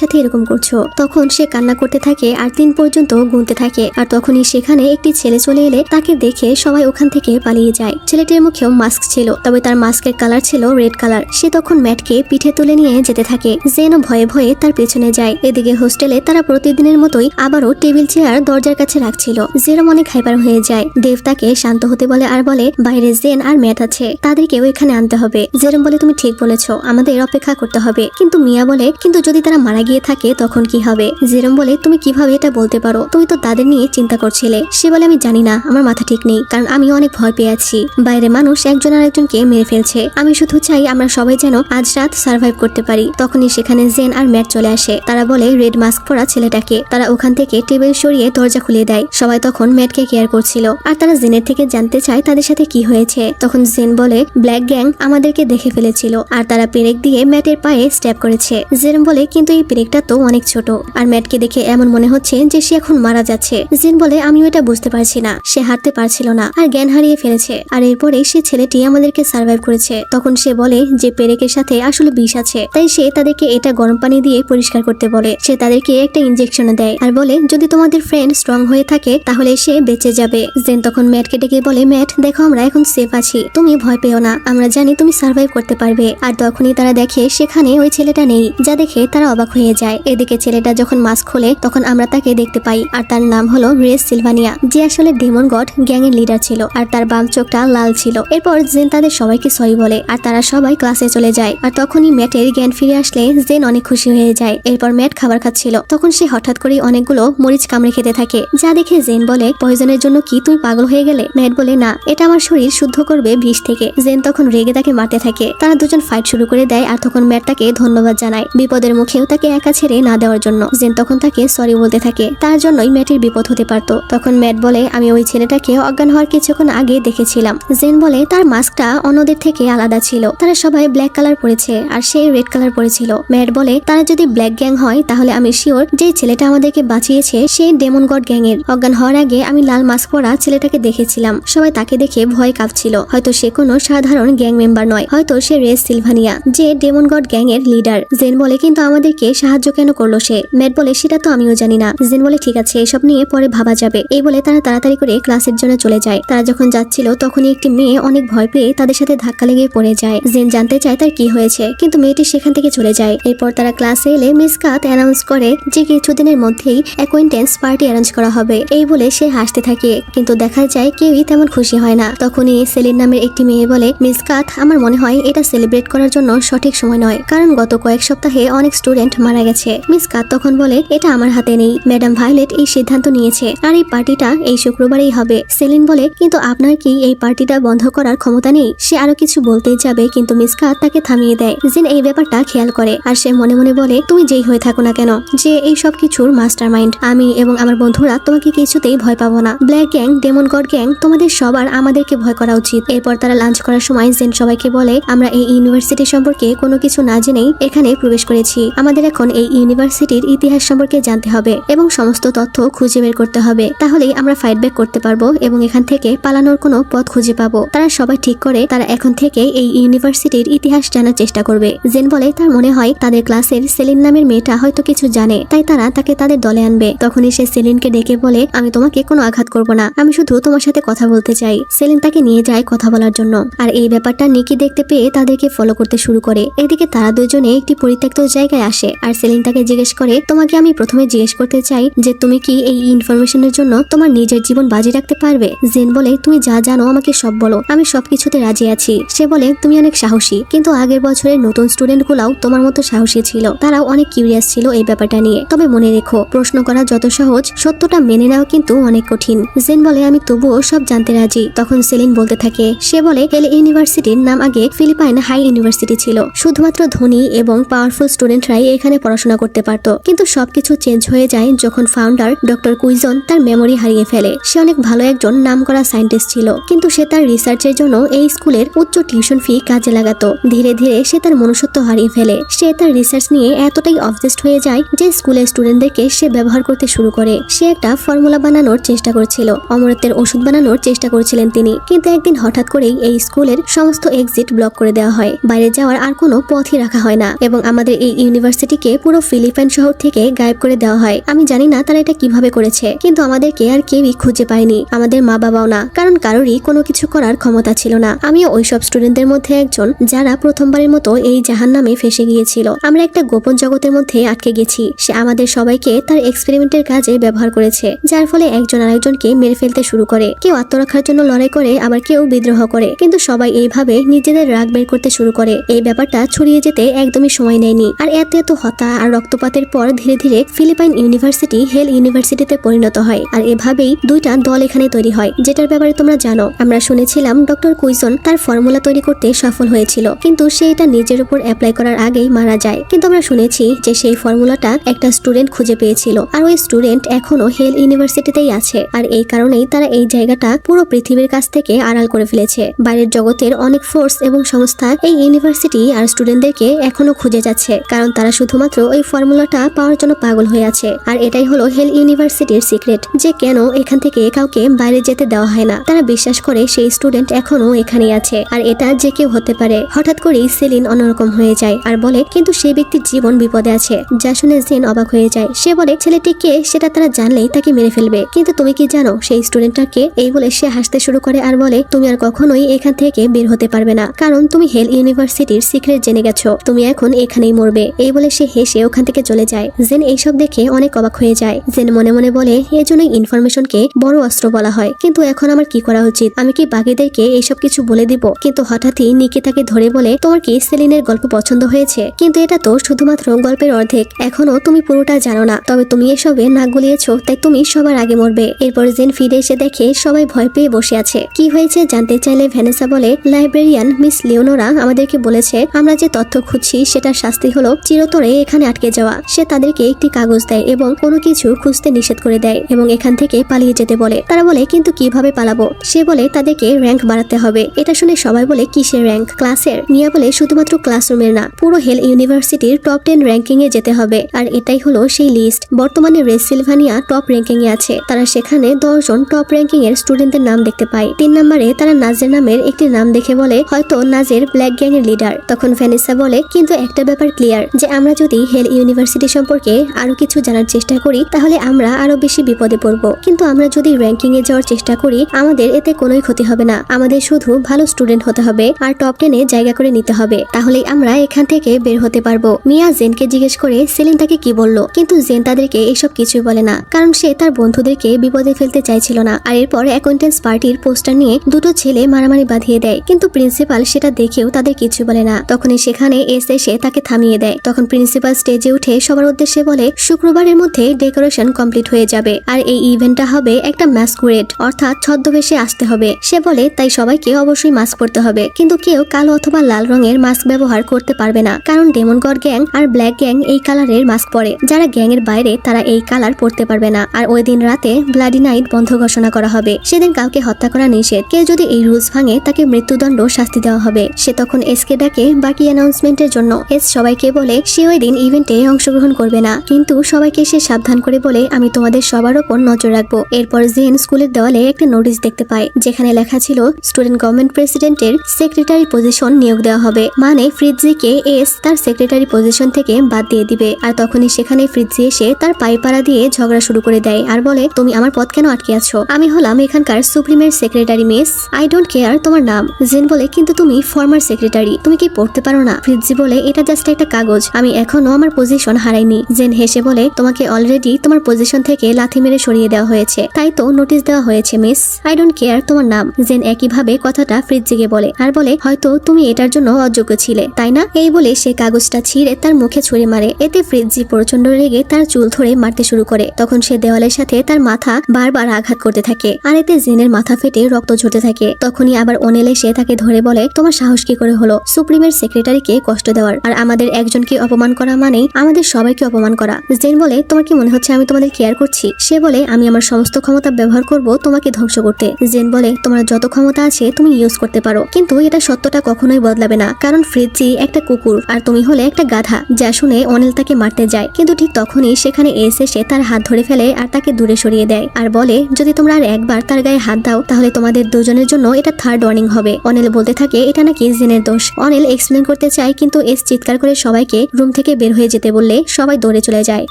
সাথে এরকম করছো? তখন সে কান্না করতে থাকে আর 3 পর্যন্ত গুনতে থাকে। আর তখনই সেখানে একটি ছেলে চলে এলে তাকে দেখে সবাই ওখান থেকে পালিয়ে যায়। ছেলেটির মুখেও মাস্ক ছিল, তবে তার মাস্কের কালার ছিল রেড কালার। সে তখন ম্যাটকে পিঠে তুলে নিয়ে যেতে থাকে। জেনও ভয়ে ভয়ে তার পেছনে যায়। এদিকে হোস্টেলে তারা প্রতিদিনের মতোই আবারও টেবিল চেয়ার দরজার কাছে রাখছিল। জেরম অনেক হাইপার হয়ে যায়। ডেভ তাকে শান্ত হতে বলে আর বলে, বাইরে জেন আর ম্যাট আছে, তাদেরকেও এখানে আনতে হবে। জেরম বলে, তুমি ঠিক বলেছো, আমাদের অপেক্ষা করতে হবে। কিন্তু মিয়া বলে, কিন্তু যদি তারা মারা গিয়ে থাকে তখন কি হবে? জেরম বলে, তুমি কিভাবে এটা বলতে পারো? তুমি তো তাদের নিয়ে চিন্তা করছিলে। সে বলে, আমি জানি না, আমার মাথা ঠিক নেই, কারণ আমি অনেক ভয় পেয়ে আছি। বাইরে মানুষ একজন আরেকজনকে মেরে ফেলছে। আমি শুধু চাই আমরা সবাই যেন আজ রাত সার্ভাইভ করতে পারি। তখনই সেখানে জেন আর ম্যাট চলে আসে। তারা বলে রেড মাস্ক পরা ছেলেটাকে। তারা ওখান থেকে টেবিল সরিয়ে দরজা খুলে দেয়। সবাই তখন ম্যাটকে কেয়ার করছিল আর তারা জেনের থেকে জানতে চায় তাদের সাথে কি হয়েছে। তখন জেন বলে, ব্ল্যাক গ্যাং আমাদেরকে দেখে ফেলেছিল আর তারা পেরেক দিয়ে ম্যাটের পায়ে স্ট্যাপ করেছে। জেন বলে, কিন্তু এই পেরেকটা তো অনেক ছোট আর ম্যাটকে দেখে এমন মনে হচ্ছে যে সে এখন মারা যাচ্ছে। জেন বলে, আমিও এটা বুঝতে পারছি না। সে হাঁটতে পারছিল না আর জ্ঞান হারিয়ে ফেলেছে, আর এরপরে সে ছেলেটি আমাদেরকে সার্ভাইভ করেছে। তখন সে বলে যে পেরেকের সাথে আসলে বিষ আছে, তাই সে তাদেরকে এটা গরম পানি দিয়ে পরিষ্কার করতে বলে। সে তাদেরকে একটা ইনজেকশন দেয় আর বলে, যদি তোমাদের ফ্রেন্ড স্ট্রং হয়ে থাকে তাহলে সে বেঁচে যাবে। জেন তখন ম্যাটকে ডেকে বলে, ম্যাট দেখো, আমরা এখন সেফ আছি, তুমি ভয় পেও না, আমরা জানি তুমি সার্ভাইভ করতে পারবে। আর তখনই তারা দেখে সেখানে ওই ছেলেটা নেই, যা দেখে তারা অবাক হয়ে যায়। এদিকে ছেলেটা যখন মাস্ক খোলে তখন আমরা তাকে দেখতে পাই, আর তার নাম হলো রেস সিলভানিয়া, যে আসলে ডেমন গড গ্যাং এর লিডার ছিল। আর তার বাম চোখটা লাল ছিল। এরপর জেন তাদের সবাইকে সরি বলে আর তারা সবাই ক্লাসে চলে যায়। আর তখনই ম্যাটের জ্ঞান ফিরে আসলে জেন অনেক খুশি হয়ে যায়। এরপর ম্যাট খাবার খাচ্ছিল, তখন সে হঠাৎ করে অনেকগুলো মরিচ কামড়ে খেতে থাকে, যা দেখে জেন বলে, পয়জনের জন্য কি তুমি পাগল হয়ে গেলে? ম্যাট বলে, না, এটা আমার শরীর শুদ্ধ করবে বিষ থেকে। জেন তখন রেগে তাকে মারতে থাকে। তারা দুজন ফাইট শুরু করে দেয় আর তখন ম্যাট তাকে ধন্যবাদ জানায় বিপদের মুখেও তাকে একা ছেড়ে না দেওয়ার জন্য। জেন তখন তাকে সরি বলতে থাকে, তার জন্যই ম্যাটের বিপদ হতে পারত। তখন ম্যাট বলে, আমি ওই ছেলেটাকে অজ্ঞান হওয়ার কিছুক্ষণ আগে দেখেছিলাম। জেন বলে, তার মাস্কটা অন্যদের থেকে আলাদা ছিল। তারা সবাই ব্ল্যাক কালার পরেছে আর সে রেড কালার পরেছিল। ম্যাট বলে, তারা যদি ব্ল্যাক গ্যাং হয় তাহলে আমি শিওর যে ছেলেটা আমাদেরকে বাঁচিয়েছে সে ডেমন গড গ্যাং এর। অজ্ঞান হওয়ার আগে আমি লাল মাস্ক পরা ছেলেটাকে দেখেছিলাম। সবাই তাকে দেখে ভয় কাঁপছিল। হয়তো সে কোনো সাধারণ গ্যাং মেম্বার নয়, হয়তো সে রেস সিলভানিয়া, যে ডেমন গড গ্যাং এর লিডার। জেন বলে, কিন্তু আমাদেরকে সাহায্য কেন করলো সে? ম্যাট বলে, সেটা তো আমিও জানি না। জেন বলে, ঠিক আছে, এসব নিয়ে পরে ভাবা যাবে। এই বলে তারা তাড়াতাড়ি করে ক্লাসের জন্য চলে যায়। তারা যখন যাচ্ছিল তখনই একটি মেয়ে অনেক ভয় পেয়ে তাদের সাথে ধাক্কা লেগে পড়ে যায়। জেন জানতে চায় তার কি হয়েছে, কিন্তু মেয়েটি সেখান থেকে চলে যায়। এরপর তারা ক্লাসে এলে মিস কাত অ্যানাউন্স করে যে কিছুদিনের মধ্যেই অ্যাকোয়েন্টেন্স পার্টি অ্যারেঞ্জ করা হবে। এই বলে সে হাসতে থাকে, কিন্তু দেখা যায় কেউই তেমন খুশি হয় না। তখনই সেলিন নামের একটি মেয়ে বলে, মিস কাত, আমার মনে হয় এটা সেলিব্রেট করার জন্য সঠিক সময় নয়, কারণ গত কয়েক সপ্তাহে অনেক স্টুডেন্ট মারা গেছে। মিস কাত তখন বলে, এটা আমার হাতে নেই, ম্যাডাম ভায়োলেট এই সিদ্ধান্ত নিয়েছে আর এই পার্টিটা এই শুক্রবারেই হবে। সেলিন বলে, কিন্তু আপনার কি এই পার্টিটা বন্ধ করার ক্ষমতা নেই? সে আরো কিছু বলতেই যাবে, কিন্তু মিস কাত তাকে থামিয়ে দেয়। জেন এই ব্যাপারটা খেয়াল করে আর সে মনে মনে বলে, তুমি যেই হয়ে থাকো না কেন, যে এই সব কিছুর মাস্টার মাইন্ড, আমি এবং আমার বন্ধুরা তোমাকে কিছুতেই ভয় পাবো না। Black gang, demon god gang, তোমাদের সবার আমাদেরকে ভয় করা উচিত। এরপর তারা লাঞ্চ করার সময় জেন সবাইকে বলে, আমরা এই ইউনিভার্সিটি সম্পর্কে কোনো কিছু না জেনেই এখানে প্রবেশ করেছি। আমাদের এখন এই ইউনিভার্সিটির ইতিহাস সম্পর্কে জানতে হবে এবং সমস্ত তথ্য খুঁজে বের করতে হবে, তাহলেই আমরা ফাইট ব্যাক করতে পারবো এবং এখান থেকে পালানোর কোনো পথ খুঁজে পাবো। তারা সবাই ঠিক করে তারা এখন থেকে এই ইউনিভার্সিটির ইতিহাস জানার চেষ্টা করবে। জেন বলে, তার মনে হয় তাদের ক্লাসের সেলিন নামের মেয়েটা হয়তো কিছু জানে, তাই তারা তাকে তাদের দলে আনবে। তখনই সে সেলিনকে ডেকে বলে, আমি তোমাকে কোনো আঘাত করবো না, আমি শুধু তোমার সাথে কথা বলতে চাই। সেলিন তাকে নিয়ে যায় কথা বলার জন্য। আর এই ব্যাপারটা নিক মেয়েকে দেখতে পেয়ে তাদেরকে ফলো করতে শুরু করে। এদিকে তারা দুজনে একটি পরিত্যক্ত জায়গায় আসে আর সেলিন তাকে জিজ্ঞেস করে, তোমাকে আমি প্রথমে জিজ্ঞেস করতে চাই যে তুমি কি এই ইনফরমেশনের জন্য তোমার নিজের জীবন বাজি রাখতে পারবে? জেন বলে, তুমি যা জানো আমাকে সব বলো, আমি সবকিছুতে রাজি আছি। সে বলে, তুমি অনেক সাহসী, কিন্তু আগের বছরের নতুন স্টুডেন্ট গুলাও তোমার মতো সাহসী ছিল, তারাও অনেক কিউরিয়াস ছিল এই ব্যাপারটা নিয়ে। তবে মনে রেখো, প্রশ্ন করা যত সহজ, সত্যটা মেনে নেওয়া কিন্তু অনেক কঠিন। জেন বলে, আমি তবুও সব জানতে রাজি। তখন সেলিন বলতে থাকে, সে বলে, হেল ইউনিভার্সিটির নাম আগে ফিলিপাইন হাই ইউনিভার্সিটি ছিল, শুধুমাত্র ধনী এবং পাওয়ারফুল স্টুডেন্টরাই এখানে পড়াশোনা করতে পারত। কিন্তু সবকিছু চেঞ্জ হয়ে যায় যখন ফাউন্ডার ডক্টর কুইজন তার মেমোরি হারিয়ে ফেলে। সে অনেক ভালো একজন নামকরা সায়েন্টিস্ট ছিল, কিন্তু সে তার রিসার্চের জন্য এই স্কুলের উচ্চ টিউশন ফি কাজে লাগাতো। ধীরে ধীরে সে তার মনুষ্যত্ব হারিয়ে ফেলে। সে তার রিসার্চ নিয়ে এতটাই অবসেসড হয়ে যায় যে স্কুলের স্টুডেন্টদেরকে সে ব্যবহার করতে শুরু করে। সে একটা ফর্মুলা বানানোর চেষ্টা করছিল, অমরত্বের ওষুধ বানানোর চেষ্টা করছিলেন তিনি। কিন্তু একদিন হঠাৎ করেই এই স্কুলের সমস্ত এক্সিট ব্লক করে দেওয়া হয়, বাইরে যাওয়ার আর কোনো পথই রাখা হয় না, এবং আমাদের এই ইউনিভার্সিটিকে পুরো ফিলিপাইন শহর থেকে গায়েব করে দেওয়া হয়। আমি জানি না তারা এটা কিভাবে করেছে, কিন্তু আমাদেরকে আর কেউই খুঁজে পায়নি, আমাদের মা বাবাও না, কারণ কারোরই কোনো কিছু করার ক্ষমতা ছিল না। আমিও ওইসব স্টুডেন্টদের মধ্যে একজন যারা প্রথমবারের মতো এই জাহান্নামে ফেসে গিয়েছিল। আমরা একটা গোপন জগতের মধ্যে আটকে গেছি। সে আমাদের সবাইকে তার এক্সপেরিমেন্টের কাজে ব্যবহার করেছে, যার ফলে একজন আরেকজনকে মেরে ফেলতে শুরু করে। কেউ আত্মরক্ষার জন্য লড়াই করে, আবার কেউ বিদ্রোহ করে, কিন্তু সবাই এইভাবে নিজেদের রাগ বের করতে শুরু করে। এই ব্যাপারটা ছড়িয়ে যেতে একদমই সময় নেয়নি, আর এত হত্যা আর রক্তপাতের পর ধীরে ধীরে ফিলিপাইন ইউনিভার্সিটি হেল ইউনিভার্সিটিতে পরিণত হয়। আর এভাবেই দুইটা দল এখানে তৈরি হয়, যেটার ব্যাপারে তোমরা জানো। আমরা শুনেছিলাম ডক্টর কুইজন তার ফর্মুলা তৈরি করতে সফল হয়েছিল, কিন্তু সে এটা নিজের উপর অ্যাপ্লাই করার আগেই মারা যায়। কিন্তু আমরা শুনেছি যে সেই ফর্মুলাটা একটা স্টুডেন্ট খুঁজে পেয়েছিল, আর ওই স্টুডেন্ট এখনো হেল ইউনিভার্সিটিতেই আছে। আর এই কারণেই তারা এই জায়গাটা পুরো পৃথিবীর কাছ থেকে আড়াল করে ফেলেছে। বাইরের জগতের অনেক ফোর্স এবং সংস্থা এই ইউনিভার্সিটি আর স্টুডেন্টদেরকে এখনো খুঁজে যাচ্ছে, কারণ তারা শুধুমাত্র ওই ফর্মুলাটা পাওয়ার জন্য পাগল হয়ে আছে। আর এটাই হলো হেল ইউনিভার্সিটির সিক্রেট, যে কেন এখান থেকে কাউকে বাইরে যেতে দেওয়া হয় না। তারা বিশ্বাস করে সেই স্টুডেন্ট এখনো এখানেই আছে, আর এটা যে কেউ হতে পারে। হঠাৎ করেই সেলিন অন্যরকম হয়ে যায় আর বলে, কিন্তু সেই ব্যক্তির জীবন বিপদে আছে। যা শুনে জেন অবাক হয়ে যায়। সে বলে, ছেলেটিকে সেটা তারা জানলেই তাকে মেরে ফেলবে, কিন্তু তুমি কি জানো সেই স্টুডেন্টটাকে? এই বলে সে হাসতে শুরু করে আর বলে, তুমি আর কখনোই এখান থেকে বের হতে পারবে না, কারণ তুমি হেল ইউনিভার্সিটির সিক্রেট জেনে গেছো। তুমি এখন এখানেই মরবে। এই বলে সে হেসে ওখান থেকে চলে যায়। জেন এইসব দেখে অনেক অবাক হয়ে যায়। জেন মনে মনে বলে, এজন্যই ইনফরমেশনকে বড় অস্ত্র বলা হয়। কিন্তু এখন আমার কি করা উচিত? আমি কি বাকিদেরকে এইসব কিছু বলে দিব? কিন্তু হঠাৎই নিকি তাকে ধরে বলে, তোমার কি সেলিনের গল্প পছন্দ হয়েছে? কিন্তু এটা তো শুধুমাত্র গল্পের অর্ধেক, এখনো তুমি পুরোটা জানো না। তবে তুমি এসবে নাক গলিয়েছো, তাই তুমি সবার আগে মরবে। এরপর জেন ফিরে এসে দেখে সবাই ভয় পেয়ে বসে আছে। কি হয়েছে জানতে চাইলে ভ্যানেসা বলে, লাইব্রেরিয়ান মিস লিওনোরা আমাদেরকে বলেছে আমরা যে তথ্য খুঁজছি সেটার শাস্তি হলো চিরতরে এখানে আটকে যাওয়া। সে তাদেরকে একটি কাগজ দেয় এবং কোনো কিছু খুঁজতে নিষেধ করে দেয় এবং এখান থেকে পালিয়ে যেতে বলে। তারা বলে, কিন্তু কিভাবে পালাবো? সে বলে, তাদেরকে র্যাঙ্ক বাড়াতে হবে। এটা শুনে সবাই বলে, কিসের র্যাঙ্ক? ক্লাসের। মিয়া বলে, শুধুমাত্র ক্লাসরুমের না, পুরো হেল ইউনিভার্সিটির টপ 10 র্যাঙ্কিং এ যেতে হবে। আর এটাই হলো সেই লিস্ট। বর্তমানে রেসিলভানিয়া টপ র্যাঙ্কিং এ আছে। তারা সেখানে 10 জন টপ র্যাঙ্কিং এর স্টুডেন্টদের নাম দেখতে পায়। 3 নম্বরে তারা নাজের নামের একটি নাম দেখে বলে, হয়তো নাজের ব্ল্যাক গ্যাং এর লিডার। তখন ভ্যানেসা বলে, কিন্তু একটা ব্যাপার ক্লিয়ার, যে আমরা যদি হেল ইউনিভার্সিটি সম্পর্কে আরো কিছু জানার চেষ্টা করি তাহলে আমরা আরো বেশি বিপদে পড়ব। কিন্তু আমরা যদি র্যাঙ্কিং এ যাওয়ার চেষ্টা করি আমাদের এতে কোনোই ক্ষতি হবে না। আমাদের শুধু ভালো স্টুডেন্ট হতে হবে আর টপ 10 এ জায়গা করে নিতে হবে, তাহলেই আমরা এখান থেকে বের হতে পারবো। মিয়া জেনকে জিজ্ঞেস করে সেলিন তাকে কি বলল, কিন্তু জেন তাদেরকে এসব কিছুই বলে না, কারণ সে তার বন্ধুদেরকে বিপদে ফেলতে চাইছিল না। আর এরপর অ্যাকোয়েন্টেন্স পার্টির পোস্টার নিয়ে দুটো ছেলে মারামারি বাঁধিয়ে দেয়, কিন্তু প্রিন্সিপাল সেটা দেখেও তাদের কিছু বলে না। তখনই সেখানে এসে তাকে থামিয়ে দেয়। তখন প্রিন্সিপাল স্টেজে উঠে সবার উদ্দেশ্যে বলে, শুক্রবারের মধ্যে ডেকোরেশন কমপ্লিট হয়ে যাবে আর এই ইভেন্টটা হবে একটা ম্যাস্কুরেড, অর্থাৎ ছদ্মবেশে আসতে হবে। সে বলে, তাই সবাইকে অবশ্যই মাস্ক পরতে হবে, কিন্তু কেউ কালো অথবা লাল রঙের মাস্ক ব্যবহার করতে পারবে না, কারণ ডেমন গড গ্যাং আর ব্ল্যাক গ্যাং এই কালারের মাস্ক পরে। যারা গ্যাং এর বাইরে তারা এই কালার পরতে পারবে না। আর ওই দিন রাতে ব্লাডি নাইট বন্ধ ঘোষণা করা হবে। সেদিন কাউকে হত্যা করা নিষেধ। কেউ যদি এই রুলস ভাঙে তাকে মৃত্যুদণ্ড শাস্তি দেওয়া হবে। সে তখন এসকে ডাকে বাকি অ্যানাউন্সমেন্টের জন্য। এস সবাইকে বলে সে ওই দিন ইভেন্টে অংশগ্রহণ করবে না, কিন্তু সবাইকে সে সাবধান করে বলে, আমি তোমাদের সবার উপর নজর রাখবো। এরপর জেন স্কুলের দেওয়ালে একটা নোটিশ দেখতে পায়, যেখানে লেখা ছিল স্টুডেন্ট গভর্নমেন্ট প্রেসিডেন্টের সেক্রেটারি পজিশন নিয়োগ দেওয়া হবে, মানে ফ্রিৎজিকে এস তার সেক্রেটারি পজিশন থেকে বাদ দিয়ে দিবে। আর তখনই সেখানে ফ্রিৎজি এসে তার পাইপাড়া দিয়ে ঝগড়া শুরু করে দেয় আর বলে, তুমি আমার পদ কেন আটকে আছো? আমি হলাম এখানকার সুপ্রিমের secretary miss, I don't care তোমার নাম। জেন বলে, কিন্তু তুমি ফর্মার সেক্রেটারি, তুমি কি পড়তে পারো না? ফ্রিজি বলে এটা জাস্ট একটা কাগজ, আমি এখনো আমার পজিশন হারাইনি। জেন হেসে বলে তোমাকে অলরেডি তোমার পজিশন থেকে লাথি মেরে সরিয়ে দেওয়া হয়েছে, তাই তো নোটিশ দেওয়া হয়েছে মিস। আই ডোন্ট কেয়ার তোমার নাম। জেন একইভাবে কথাটা ফ্রিজিকে বলে আর বলে হয়তো তুমি এটার জন্য অযোগ্য ছিলে, তাই না? এই বলে সে কাগজটা ছিঁড়ে তার মুখে ছুঁড়ে মারে। এতে ফ্রিজি প্রচন্ড রেগে তার চুল ধরে মারতে শুরু করে। তখন সে দেওয়ালের সাথে তার মাথা বারবার আঘাত করতে থাকে আর এতে জেনের মাথা ফেটে রক্ত ঝরতে থাকে। তখনই আবার অনেল এসে তাকে ধরে বলে তোমার সাহস কি করে হলো সুপ্রিমের সেক্রেটারিকে কষ্ট দেওয়ার, আর আমাদের একজনকে অপমান করা মানেই আমাদের সবাইকে অপমান করা। জেন বলে তোমার কি মনে হচ্ছে আমি তোমাদের কেয়ার করছি? সে বলে আমি আমার সমস্ত ক্ষমতা ব্যবহার করব তোমাকে ধ্বংস করতে। জেন বলে তোমার যত ক্ষমতা আছে তুমি ইউজ করতে পারো, কিন্তু এটা সত্যটা কখনোই বদলাবে না, কারণ ফ্রিজি একটা কুকুর আর তুমি হলে একটা গাধা। যা শুনে অনিল তাকে মারতে যায়, কিন্তু ঠিক তখনই সেখানে এসে তার হাত ধরে ফেলে আর তাকে দূরে সরিয়ে দেয় আর বলে যদি তোমরা আর একবার তার গায়ে হাত দাও তাহলে তোমাদের দুজনের জন্য এটা থার্ড ওয়ার্নিং হবে। অনিল বলতে থাকে এটা নাকি জেনের দোষ। অনিল এক্সপ্লেন করতে চায়, কিন্তু এস চিৎকার করে সবাইকে রুম থেকে বের হয়ে যেতে বললে সবাই দৌড়ে চলে যায়।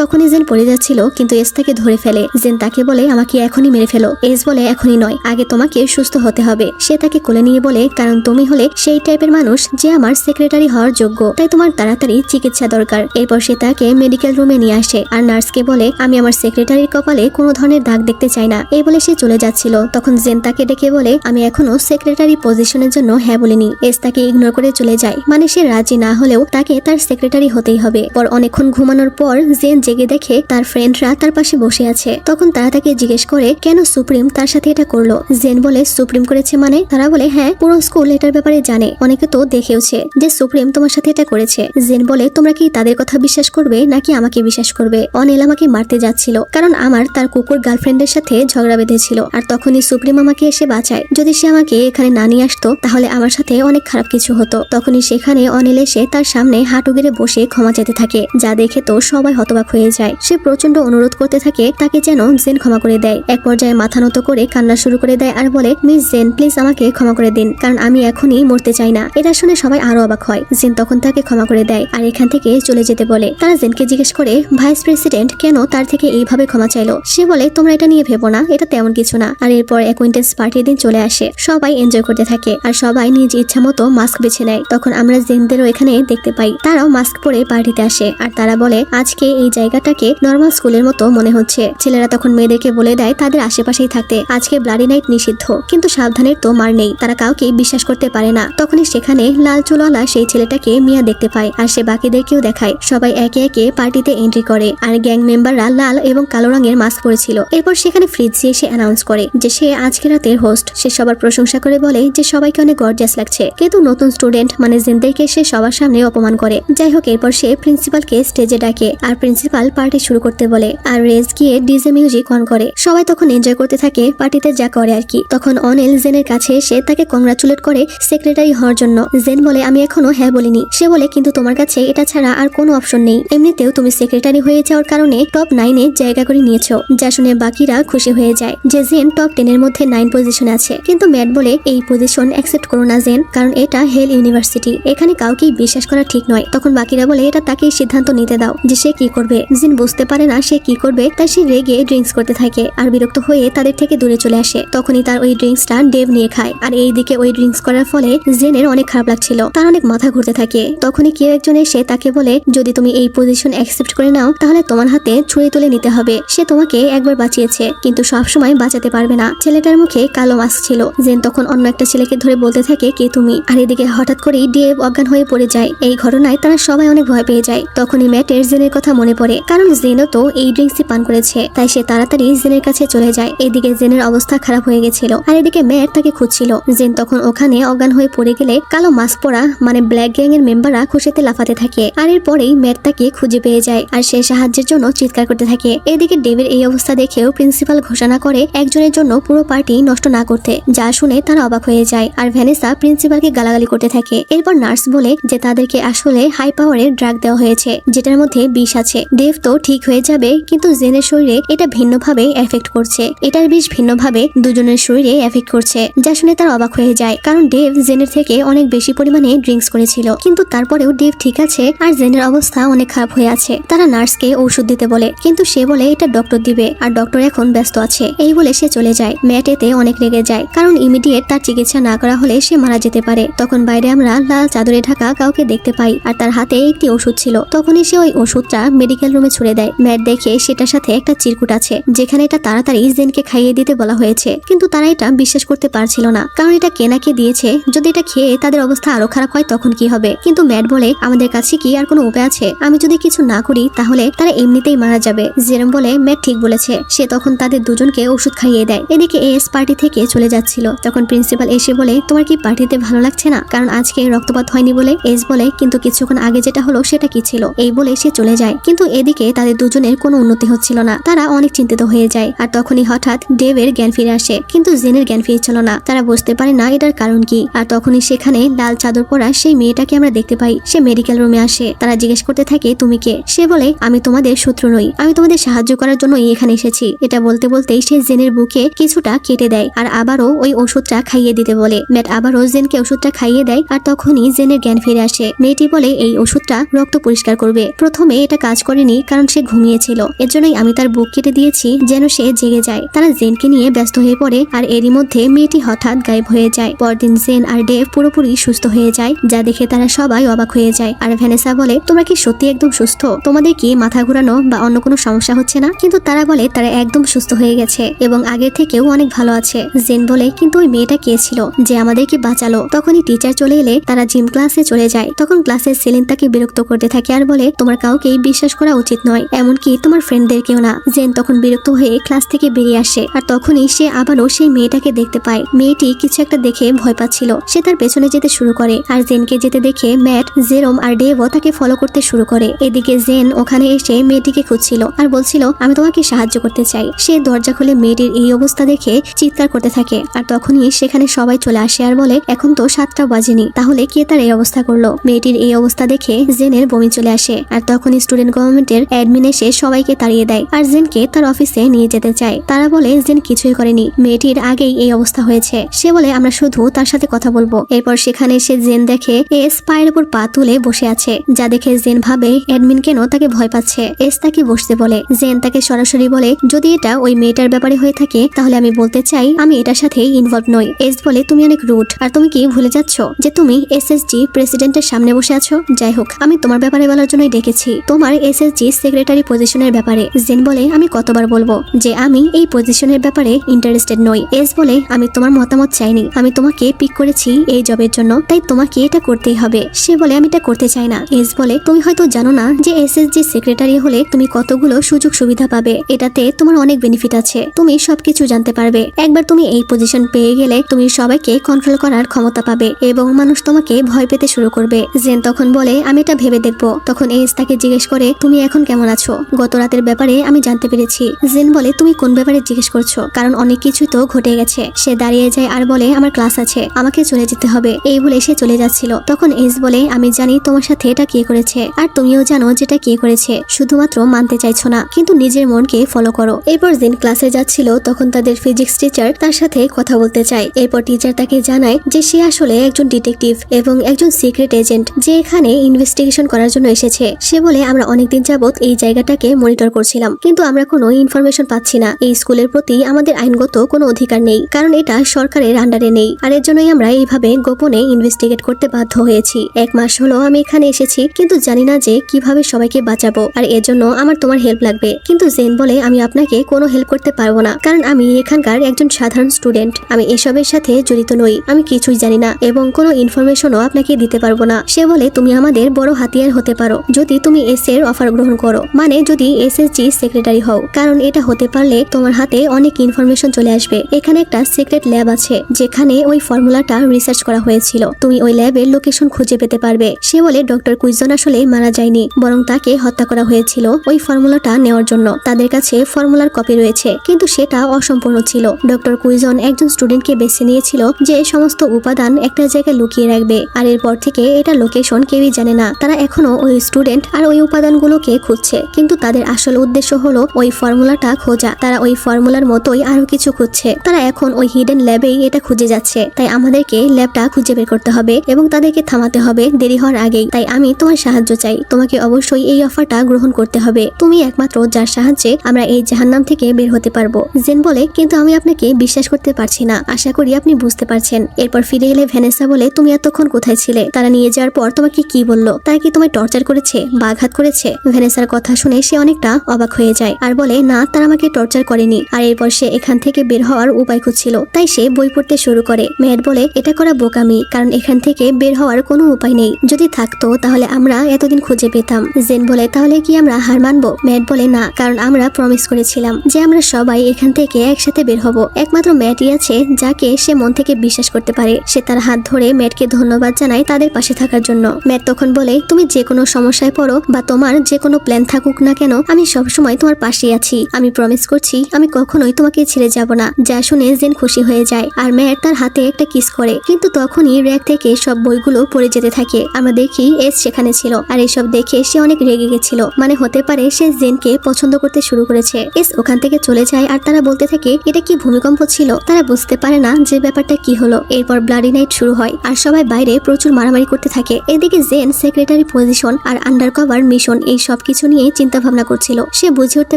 তখনই জেন পড়ে যাচ্ছিল, কিন্তু এস তাকে ধরে ফেলে। জেন তাকে বলে আমাকে এখনই মেরে ফেলো। এস বলে এখনই নয়, আগে তোমাকে সুস্থ হতে হবে। সে তাকে কোলে নিয়ে বলে কারণ তুমি হলে সেই টাইপের মানুষ যে আমার সেক্রেটারি হওয়ার যোগ্য, তাই তোমার তাড়াতাড়ি চিকিৎসা দরকার। এরপর সে তাকে মেডিকেল রুমে নিয়ে আসে আর নার্সকে বলে আমি আমার সেক্রেটারির কপালে কোনো ধরনের দাগ দেখতে চাই না। এই বলে সে চলে যাচ্ছিল, তখন জেন তাকে ডেকে বলে আমি এখনো সেক্রেটারি পজিশনের জন্য হ্যাঁ বলিনি। এস তাকে ইগনোর করে চলে যায়, মানে সে রাজি না হলেও তাকে তার সেক্রেটারি হতেই হবে। পর অনেকক্ষণ ঘুমানোর পর জেন জেগে দেখে তার ফ্রেন্ডরা তার পাশে বসে আছে। তখন তারা তাকে জিজ্ঞেস করে কেন সুপ্রিম তার সাথে এটা করলো। জেন বলে সুপ্রিম করেছে মানে? তারা বলে হ্যাঁ, পুরো স্কুল এটার ব্যাপারে জানে, অনেকে তো দেখেওছে যে সুপ্রিম তোমার সাথে এটা করেছে। জেন বলে তোমরা কি তাদের কথা বিশ্বাস করবে নাকি আমাকে বিশ্বাস করবে? অনিল আমাকে মারতে যাচ্ছিল কারণ আমার তার কুকুর গার্লফ্রেন্ডের সাথে ঝগড়া বেঁধেছিল, আর তখনই সুপ্রিম আমাকে এসে বাঁচায়। যদি সে আমাকে এখানে না নিয়ে আসতো তাহলে আমার সাথে অনেক খারাপ কিছু হতো। তখনই সেখানে অনিল এসে তার সামনে হাঁটু গেড়ে বসে ক্ষমা চাইতে থাকে, যা দেখে তো সবাই হতবাক হয়ে যায়। সে প্রচন্ড অনুরোধ করতে থাকে তাকে যেন জেন ক্ষমা করে দেয়। এক পর্যায়ে মাথা নত করে কান্না শুরু করে দেয় আর বলে মিস জেন প্লিজ আমাকে ক্ষমা করে দিন, কারণ আমি এখনই মরতে চাই না। এটা শুনে সবাই আরো অবাক হয়। জেন তখন তাকে ক্ষমা করে দেয় আর এখান থেকে চলে যেতে বলে। তারা জেনকে জিজ্ঞেস করে ভাইস প্রেসিডেন্ট কেন তার থেকে এইভাবে ক্ষমা চাইলো। সে বলে তোমরা এটা নিয়ে ভেবো না, এটা তেমন কিছু না। আর এরপর অ্যাকোয়েন্টেন্স পার্টির দিন চলে আসে, সবাই এনজয় করতে থাকে আর সবাই নিজ ইচ্ছা মতো মাস্ক বেছে নেয়। তখন আমরা জেনদেরও এখানে দেখতে পাই, তারাও মাস্ক পরে পার্টিতে আসে আর তারা বলে আজকে এই জায়গাটাকে নর্মাল স্কুলের মতো মনে হচ্ছে। ছেলেরা তখন মেয়েদেরকে বলে দেয় তাদের আশেপাশেই থাকতে, আজকে ব্লাডি নাইট নিষিদ্ধ, কিন্তু সাবধানের তো মার নেই। তারা কাউকে বিশ্বাস করতে পারে না। তখনই সেখানে লাল চুলওয়ালা সেই ছেলেটাকে মিয়া দেখতে পায় আর সে বাকিদেরকেও দেখায়। সবাই একে একে পার্টিতে এন্ট্রি করে আর গ্যাং মেম্বাররা লাল এবং কালো রঙের মাস্ক পরেছিল। এরপর সেখানে ফ্রিজি এসে অ্যানাউন্স করে যে সে আজকে রাতের হোস্ট। সে সবার প্রশংসা করে বলে যে সবাইকে অনেক গর্জিয়াস লাগছে, কিন্তু নতুন স্টুডেন্ট মানে জেনদেরকে সে সবার সামনে অপমান করে। যাই হোক, এরপর সে প্রিন্সিপালকে স্টেজে ডাকে আর প্রিন্সিপাল পার্টি শুরু করতে বলে আর রেজ গিয়ে ডিজে মিউজিক অন করে। সবাই তখন এনজয় করতে থাকে পার্টিতে যা করে আর কি। তখন অনিল জেনের কাছে এসে তাকে কংগ্রাচুলেট করে সেক্রেটারি হওয়ার জন্য। জেন বলে আমি এখনো হ্যাঁ বলিনি। সে বলে কিন্তু তোমার কাছে এটা ছাড়া আর কোনো অপশন নেই, এমনিতেও তুমি সেক্রেটারি হয়ে যাওয়ার কারণে টপ 9-এ জায়গা করে নিয়েছো। যা শুনে বাকিরা খুশি হয়ে যায় যে জেন টপ 10 এর মধ্যে 9 পজিশনে আছে। কিন্তু ম্যাট বলে এই পজিশন অ্যাকসেপ্ট করো না জেন, কারণ এটা হেল ইউনিভার্সিটি, এখানে কাউকেই বিশ্বাস করা ঠিক নয়। তখন বাকিরা বলে এটা তাকেই সিদ্ধান্ত নিতে দাও যে সে কি করবে। জেন বুঝতে পারে না সে কি করবে, তাই সে রেগে ড্রিঙ্কস করতে থাকে আর বিরক্ত হয়ে তাদের থেকে দূরে চলে আসে। তখনই তার ওই ড্রিঙ্কসটা ডেভ নিয়ে খায় আর এইদিকে ওই ড্রিঙ্কস করার ফলে জেনের অনেক খারাপ লাগছিল, তার অনেক মাথা ঘুরতে থাকে। তখনই কেউ একজন এসে তাকে বলে যদি তুমি এই পজিশন অ্যাকসেপ্ট করে নাও তাহলে তোমার হাতে ছুরি তুলে নিতে হবে। সে তোমাকে একবার বাঁচিয়েছে কিন্তু সবসময় বাঁচাতে পারবে না। ছেলেটার মুখে কালো মাস্ক ছিল। জেন তখন অন্য একটা ছেলেকে ধরে বলতে থাকে কে তুমি। আর এদিকে হঠাৎ করেই ডেভ অজ্ঞান হয়ে পড়ে যায়। এই ঘটনায় তারা সবাই অনেক ভয় পেয়ে যায়। তখনই ম্যাটের জেনের কথা মনে পড়ে, কারণ জেনও তো এই ড্রিঙ্কসই পান করেছে, তাই সে তাড়াতাড়ি জেনের কাছে চলে যায়। এদিকে জেনের অবস্থা খারাপ হয়ে গেছিল আর এদিকে ম্যাট তাকে খুঁজছিল। জেন তখন ওখানে অজ্ঞান হয়ে পড়ে গেলে কালো মাস্ক পরা মানে ব্ল্যাক গ্যাং এর মেম্বাররা খুশিতে লাফাতে থাকে আর এরপরেই ম্যাট তাকে খুঁজে পেয়ে যায় আর সে সাহায্যের জন্য চিৎকার করতে থাকে। এদিকে ডেভের এই অবস্থা দেখেও প্রিন্সিপাল ঘোষণা করে একজনের জন্য পুরো পার্টি নষ্ট না করতে, যা শুনে তারা অবাক হয়ে যায় আর ভ্যানেসা প্রিন্সিপালকে গালাগালি করতে থাকে। এরপর নার্স বলে যে তাদেরকে আসলে হাই পাওয়ারের ড্রাগ দেওয়া হয়েছে যেটার মধ্যে বিষ আছে। ডেভ তো ঠিক হয়ে যাবে, কিন্তু জেনের শরীরে এটা ভিন্নভাবে এফেক্ট করছে। এটার বিষ ভিন্নভাবে দুজনের শরীরে এফেক্ট করছে, যা শুনে তারা অবাক হয়ে যায়, কারণ ডেভ জেনের থেকে অনেক বেশি পরিমাণে ড্রিঙ্কস করেছিল। কিন্তু তারপরেও ডেভ ঠিক আছে আর জেনের অবস্থা অনেক খারাপ হয়ে আছে। তারা নার্সকে ঔষধ দিতে বলে, কিন্তু সে বলে এটা ডক্টর দিবে আর ডক্টর এখন ব্যস্ত আছে। এই বলে সে চলে যায়। ম্যাট এতে অনেক রেগে যায়, কারণ ইমিডিয়েট তার চিকিৎসা না করা হলে সে মারা যেতে পারে। তখন বাইরে আমরা লাল চাদরে ঢাকা কাউকে দেখতে পাই আর তার হাতে একটি ওষুধ ছিল। তখনই সে ওই ওষুধটা মেডিকেল রুমে ছুড়ে দেয়। ম্যাট দেখে সেটার সাথে একটা চিরকুট আছে যেখানে এটা তাড়াতাড়ি জেনকে খাইয়ে দিতে বলা হয়েছে, কিন্তু তারা এটা বিশ্বাস করতে পারছিল না, কারণ এটা কেনাকে দিয়েছে, যদি এটা খেয়ে তাদের অবস্থা আরো খারাপ হয় তখন কি হবে। কিন্তু ম্যাট বলে আমাদের কাছে কি আর কোনো উপায় আছে, আমি যদি কিছু না করি তাহলে তারা এমনিতেই মারা যাবে। জেরম বলে ম্যাট ঠিক বলেছে। সে তখন তাদের দুজনকে ওষুধ খাইয়ে দেয়। এদিকে এস পার্টি থেকে চলে যাচ্ছিল, তখন প্রিন্সিপাল এসে বলে তোমার কি পার্টিতে ভালো লাগছে না, কারণ আজকে রক্তপাত হয়নি বলে। এস বলে কিন্তু কিছুক্ষণ আগে যেটা হলো সেটা কি ছিল, এই বলে সে চলে যায়। কিন্তু এদিকে তাদের দুজনের কোনো উন্নতি হচ্ছিল না, তারা অনেক চিন্তিত হয়ে যায়। আর তখনই হঠাৎ ডেভের জ্ঞান ফিরে আসে, কিন্তু জেনের জ্ঞান ফিরছিল না। তারা বুঝতে পারে না এটার কারণ কি। আর তখনই সেখানে লাল চাদর পরা সেই মেয়েটাকে আমরা দেখতে পাই। সে মেডিকেল রুমে আসে। তারা জিজ্ঞেস করতে থাকে তুমি কে। সে বলে আমি তোমাদের শত্রু নই, আমি তোমাদের সাহায্য করার জন্য এখানে এসেছি। এটা বলতে বলতেই সে জেনের বুকে কিছুটা কেটে দেয় আর আবারও ওই ওষুধটা খাইয়ে দিতে বলে। ম্যাট আবারও জেনকে ওষুধটা খাইয়ে দেয় আর তখনই জেনের জ্ঞান ফিরে আসে। মেয়েটি বলে এই ওষুধটা রক্ত পরিষ্কার করবে। প্রথমে এটা কাজ করেনি কারণ সে ঘুমিয়েছিল, এর জন্যই আমি তার বুক কেটে দিয়েছি যেন সে জেগে যায়। তারা জেনকে নিয়ে ব্যস্ত হয়ে পড়ে আর এরই মধ্যে মেয়েটি হঠাৎ গায়েব হয়ে যায়। পরদিন জেন আর ডেভ পুরোপুরি সুস্থ হয়ে যায়, যা দেখে তারা সবাই অবাক হয়ে যায়। আর ভ্যানেসা বলে তোমরা কি সত্যি একদম সুস্থ, তোমাদের কি মাথা ঘোরানো বা অন্য কোনো সমস্যা হচ্ছে না। কিন্তু তারা বলে তারা একদম সুস্থ হয়ে গেছে এবং আগের থেকেও অনেক ভালো আছে। জেন বলে কিন্তু ওই মেয়েটা কে ছিল যে আমাদেরকে বাঁচালো। তখনই টিচার চলে এলে তারা জিম ক্লাসে চলে যায়। তখন ক্লাসের সেলিন তাকে বিরক্ত করতে থাকে আর বলে তোমার কাউকেই বিশ্বাস করা উচিত নয়, এমনকি তোমার ফ্রেন্ডদেরকেও না। জেন তখন বিরক্ত হয়ে ক্লাস থেকে বেরিয়ে আসে আর তখনই সে আবারও সেই মেয়েটাকে দেখতে পায়। মেয়েটি কিছু একটা দেখে ভয় পাচ্ছিল, সে তার পেছনে যেতে শুরু করে আর জেনকে যেতে দেখে ম্যাট, জেরোম আর ডেভও তাকে ফলো করতে শুরু করে। এদিকে জেন ওখানে এসে মেয়েটিকে খুঁজছিল আর বলছিল আমি তোমাকে সাহায্য করতে চাই। সে দরজা খুলে মেয়েটির এই অবস্থা দেখে চিৎকার করতে থাকে আর তখনই সেখানে সবাই চলে আসে আর বলে এখন তো 7টা বাজেনি, তাহলে কে তার এই অবস্থা করলো। মেয়েটির এই অবস্থা দেখে জেনের বমি চলে আসে আর তখনই স্টুডেন্ট গভর্নমেন্টের অ্যাডমিন এসে সবাইকে তাড়িয়ে দেয় আর জেনকে তার অফিসে নিয়ে যেতে চায়। তারা বলে জেন কিছুই করেনি, মেয়েটির আগেই এই অবস্থা হয়েছে। সে বলে আমরা শুধু তার সাথে কথা বলবো। এরপর সেখানে সে জেন দেখে এস পায়ের উপর পা তুলে বসে আছে, যা দেখে জেন ভাবে অ্যাডমিন কেন তাকে ভয় পাচ্ছে। এস তাকে বসতে বলে। জেন তাকে সরাসরি বলে যদি এটা ওই মেয়েটার ব্যাপারে হয়ে থাকে তাহলে আমি বলতে চাই আমি এটার সাথে ইনভলভ নই। এস বলে তুমি অনেক রুড, আর তুমি কি ভুলে যাচ্ছ যে তুমি এসএসজি প্রেসিডেন্টের সামনে বসে আছো। যাই হোক আমি তোমার ব্যাপারে বলার জন্যই ডেকেছি, তোমার এসএসজি সেক্রেটারি পজিশনের ব্যাপারে। জেন বলে আমি কতবার বলবো যে আমি এই পজিশনের ব্যাপারে ইন্টারেস্টেড নই। এস বলে আমি তোমার মতামত চাইনি, আমি তোমাকে পিক করেছি এই জবের জন্য, তাই তোমাকে এটা করতেই হবে। সে বলে আমি এটা করতে চাই না। এস বলে তুমি হয়তো জানো না যে এসএসজি সেক্রেটারি হলে তুমি কতগুলো সুযোগ সুবিধা পাবে, এটাতে তোমার অনেক বেনিফিট আছে, তুমি সবকিছু জানতে পারবে। একবার তুমি এই পজিশন পেয়ে গেলে তুমি সবাইকে কন্ট্রোল করার ক্ষমতা পাবে এবং মানুষ তোমাকে ভয় পেতে শুরু করবে। জেন তখন বলে আমি এটা ভেবে দেখবো। তখন এস তাকে জিজ্ঞেস করে তুমি এখন কেমন আছো, গত রাতের ব্যাপারে আমি জানতে পেরেছি। জেন বলে তুমি কোন ব্যাপারে জিজ্ঞেস করছো, কারণ অনেক কিছুই তো ঘটে গেছে। সে দাঁড়িয়ে যায় আর বলে আমার ক্লাস আছে, আমাকে চলে যেতে হবে। এই বলে সে চলে যাচ্ছিল। তখন এস বলে আমি জানি তোমার সাথে এটা কে করেছে আর তুমিও জানো যেটা কে করেছে, শুধুমাত্র মানতে চাইছো না, কিন্তু নিজের মনকে ফলো করো। এরপর জেন ক্লাসে যাচ্ছিল, তখন তাদের ফিজিক্স টিচার তার সাথে কথা বলতে চায়। এরপর টিচার তাকে জানায় যে সে আসলে একজন ডিটেকটিভ এবং একজন সিক্রেট এজেন্ট যে এখানে ইনভেস্টিগেশন করার জন্য এসেছে। সে বলে আমরা অনেকদিন যাবত এই জায়গাটাকে মনিটর করছিলাম, কিন্তু আমরা কোনো ইনফরমেশন পাচ্ছি না। এই স্কুলের প্রতি আমাদের আইনগত কোনো অধিকার নেই, কারণ এটা সরকারের আন্ডারে নেই, আর এর জন্যই আমরা এইভাবে গোপনে ইনভেস্টিগেট করতে বাধ্য হয়েছি। 1 মাস হলো আমি এখানে এসেছি, কিন্তু জানি না যে কিভাবে সবাইকে বাঁচাবো, আর এর জন্য আমার তোমার হেল্প লাগবে। কিন্তু জেন বলে আমি আপনাকে কোনো হেল্প করতে পারবো না, কারণ আমি এখানকার একজন সাধারণ স্টুডেন্ট, আমি এসবের সাথে জড়িত নই, আমি কিছুই জানি না এবং কোনো ইনফরমেশনও আপনাকে দিতে পারবো না। সে বলে তুমি আমাদের বড় হাতিয়ার হতে পারো যদি তুমি এস এর অফার গ্রহণ করো, মানে যদি এসএসজি সেক্রেটারি হও, কারণ এটা হতে পারলে তোমার হাতে অনেক ইনফরমেশন চলে আসবে। এখানে একটা সিক্রেট ল্যাব আছে যেখানে ওই ফর্মুলাটা রিসার্চ করা হয়েছিল, তুমি ওই ল্যাবের লোকেশন খুঁজে পেতে পারবে। সে বলে ডক্টর কুইজন আসলে মারা যায়নি, বরং তাকে হত্যা করা হয়েছিল ওই ফর্মুলাটা নেওয়ার জন্য। তাদের কাছে ফর্মুলার কপি রয়েছে, কিন্তু সেটা অসম্পূর্ণ ছিল। ডক্টর কুইজন একজন স্টুডেন্টকে বেছে নিয়েছিল যে সমস্ত উপাদান একটা জায়গায় লুকিয়ে রাখবে, আর এরপর থেকে এটা লোকেশন কেউই জানে না। তারা এখনো ওই স্টুডেন্ট আর ওই উপাদানগুলোকে খুঁজছে, কিন্তু তাদের আসল উদ্দেশ্য হলো ওই ফর্মুলাটা খোঁজা। তারা ওই ফর্মুলার মতোই আরো কিছু খুঁজছে, তারা এখন ওই হিডেন ল্যাবেই এটা খুঁজে যাচ্ছে। তাই আমাদেরকে ল্যাবটা খুঁজে বের করতে হবে এবং তাদেরকে থামাতে হবে দেরি হওয়ার আগেই। তাই আমি তোমার সাহায্য চাই, তোমাকে অবশ্যই এই অফারটা গ্রহণ করতে হবে, তুমি একমাত্র যার সাহায্যে আমরা এই জাহান্নাম থেকে বের হতে পারবো। জেন বলে কিন্তু আমি আপনাকে বিশ্বাস করতে পারছি না, আশা করি আপনি বুঝতে পারছেন এরপর ফিরে এলে ভ্যানেসা বলে, তুমি এতক্ষণ কোথায় ছিলে? তারা নিয়ে যাওয়ার পর তোমাকে কি বললো? তারা কি তোমায় টর্চার করেছে বা আঘাত করেছে? ভ্যানেসার কথা শুনে সে অনেকটা অবাক হয়ে যায় আর বলে, না, তারা আমাকে টর্চার করেনি। আর এরপর সে এখান থেকে বের হওয়ার উপায় খুঁজছিল, তাই সে বই পড়তে শুরু করে। ম্যাট বলে, এটা করা বোকামি, কারণ এখান থেকে বের হওয়ার কোনো উপায় নেই। যদি থাকতো তাহলে আমরা এতদিন খুঁজে পেতাম। জেন বলে, তাহলে কি আমরা হার মানবো? ম্যাট বলে, না, কারণ আমরা প্রমিস করেছিলাম যে আমরা সবাই এখান থেকে একসাথে বের হব। একমাত্র ম্যাটই আছে যাকে সে মন থেকে বিশ্বাস করতে পারে। সে তার হাত ধরে ম্যাটকে ধন্যবাদ জানায় তাদের পাশে থাকার জন্য। ম্যাট তখন বলে, তুমি যে কোনো সমস্যায় পড়ো বা তোমার যে কোনো প্ল্যান থাকুক না কেন, আমি সবসময় তোমার পাশেই আছি। আমি প্রমিস করছি আমি কখনোই তোমাকে ছেড়ে যাব না। যা শুনে জেন খুশি হয়ে যায় আর ম্যাট তার হাতে একটা কিস করে, কিন্তু তখনই র্যাক থেকে সব বইগুলো পড়ে যেতে থাকে। আমরা দেখি এস সেখানে ছিল আর এসব দেখে সে অনেক রেগে গেছিল। মানে হতে পারে সে জেনকে পছন্দ করতে শুরু করেছে। এস ওখান থেকে চলে যায় আর তারা বলতে থাকে, এটা কি ভূমিকম্প ছিল? তারা বুঝতে পারে না যে ব্যাপারটা কি হলো। এরপর ব্লাডি নাইট শুরু হয় আর সবাই বাইরে প্রচুর মারামারি করতে থাকে। এদিকে জেন সেক্রেটারি পজিশন আর আন্ডারকভার মিশন এই সবকিছু নিয়ে চিন্তা ভাবনা করছিল। সে বুঝে উঠতে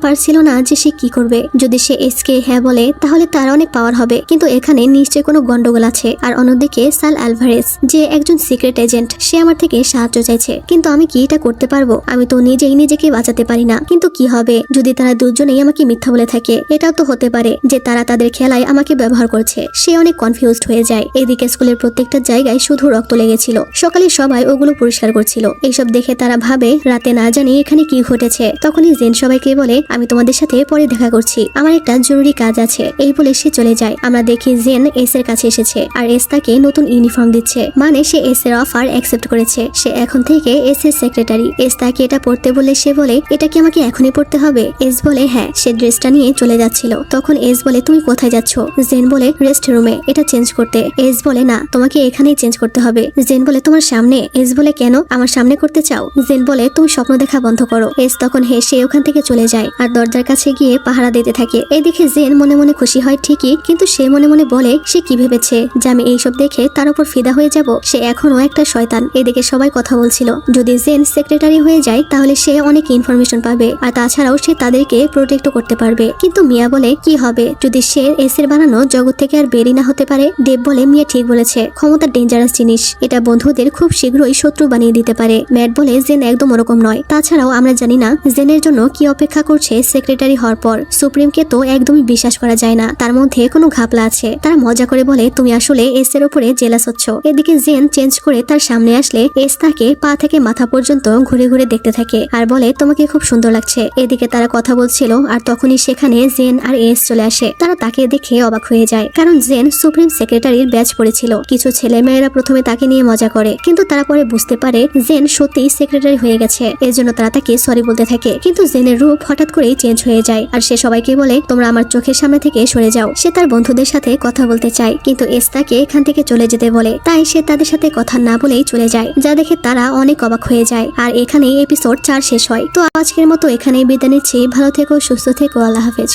পারছিল না যে সে কি করবে। যদি সে এসকে হ্যাঁ বলে তাহলে তার অনেক পাওয়ার হবে, কিন্তু এখানে নিশ্চয়ই কোনো গন্ডগোল আছে। আর অন্যদিকে সাল আলভারেজ যে একজন সিক্রেট এজেন্ট, সে আমার থেকে সাহায্য চাইছে, কিন্তু আমি কি এটা করতে পারবো? আমি তো নিজেই নিজেকে বাঁচাতে পারি না। কিন্তু কি হবে যদি তারা দুজনেই আমাকে মিথ্যা বলে থাকে? এটাও তো হতে পারে যে তারা তাদের খেলায় আমাকে ব্যবহার করছে। সে অনেক কনফিউজড হয়ে যায়। এদিকে স্কুলের প্রত্যেকটা জায়গায় শুধু রক্ত লেগেছিল। সকালে সবাই ওগুলো পরিষ্কার করছিল। এইসব দেখে তারা ভাবে রাতে না জানি এখানে কি ঘটেছে। তখনই জেন সবাইকে বলে, আমি তোমাদের সাথে পরে দেখা করছি, আমার একটা জরুরি কাজ আছে। এই বলে সে চলে যায়। আমরা দেখি জেন এস এর কাছে এসেছে আর এস তাকে নতুন ইউনিফর্ম দিচ্ছে, মানে সে এস এর অফার অ্যাকসেপ্ট করেছে। সে এখন থেকে এস এর সেক্রেটারি। এস তাকে এটা পড়তে বলে সে বলে, এটা কি আমাকে এখনই পড়তে হবে? এস বলে, হ্যাঁ। সে ড্রেসটা নিয়ে চলে যাচ্ছিল। তখন এস বলে, তুমি কোথায় যাচ্ছ? জেন বলে, রেস্ট রুমে, এটা চেঞ্জ করতে। এস বলে, না, তোমাকে এখানেই চেঞ্জ করতে হবে। জেন বলে, তোমার সামনে? এস বলে, কেন আমার সামনে করতে চাও? জেন বলে, তুমি স্বপ্ন দেখা বন্ধ করো। এস তখন হেসে ওখান থেকে চলে যায় আর দরজার কাছে গিয়ে পাহারা দিতে থাকে। এদিকে জেন মনে মনে খুশি হয় ঠিকই, কিন্তু সে মনে মনে বলে, সে কি ভেবেছে যে আমি এইসব দেখে তার উপর ফিদা হয়ে যাব? সে এখনো একটা শয়তান। এদিকে সবাই কথা বলছিল, যদি জেন সেক্রেটারি হয়ে যায় তাহলে সে অনেক ইনফরমেশন পাবে আর তাছাড়াও সে তাদেরকে প্রোটেক্ট করতে পারবে। কিন্তু মিয়া বলে, কি হবে যদি সে এস এর বানানো জগৎ থেকে আর বেরি না হতে পারে? দেব বলে, মিয়া ঠিক বলেছে, ক্ষমতা ডেঞ্জারাস জিনিস, এটা বন্ধুদের খুব শীঘ্রই শত্রু বানিয়ে দিতে পারে। ম্যাট বলে, জেন একদম ওরকম নয়। তাছাড়াও আমরা জানি না জেনের জন্য কি অপেক্ষা করছে সেক্রেটারি হওয়ার পর। সুপ্রিমকে তো একদমই বিশ্বাস করা যায় না, তার মধ্যে কোনো ঘাপলা আছে। তারা মজা করে বলে, তুমি আসলে এস এর উপরে জেলাস হচ্ছ। এদিকে জেন চেঞ্জ করে তার সামনে আসলে এস তাকে পা থেকে মাথা পর্যন্ত ঘুরে ঘুরে দেখতে থাকে আর বলে, তোমাকে খুব সুন্দর লাগছে। এদিকে তারা কথা বলছিল আর তখনই সেখানে জেন আর এস চলে আসে। তারা তাকে দেখে অবাক হয়ে যায়, কারণ জেন সুপ্রিম সেক্রেটারির ব্যাচ পড়েছিল। কিছু ছেলে মেয়েরা প্রথমে তাকে নিয়ে মজা করে, কিন্তু তারা পরে বুঝতে পারে জেন সত্যিই সেক্রেটারি হয়ে গেছে। এর জন্য তারা তাকে সরি বলতে থাকে, কিন্তু জেনের রূপ হঠাৎ করেই চেঞ্জ হয়ে যায় আর সে সবাইকে বলে, তোমরা আমার চোখের সামনে থেকে সরে যাও। সে তার বন্ধুদের সাথে কথা বলতে চায়, কিন্তু এস তাকে এখান থেকে চলে যেতে বলে, তাই সে তাদের সাথে কথা না বলেই চলে যায়, যা দেখে তারা অনেক অবাক হয়ে যায়। আর এখানেই এপিসোড 4 শেষ হয়। তো আজকের মতো এখানেই বিদায় নিচ্ছি। ভালো থেকো, সুস্থ থেকো, আল্লাহ হাফেজ।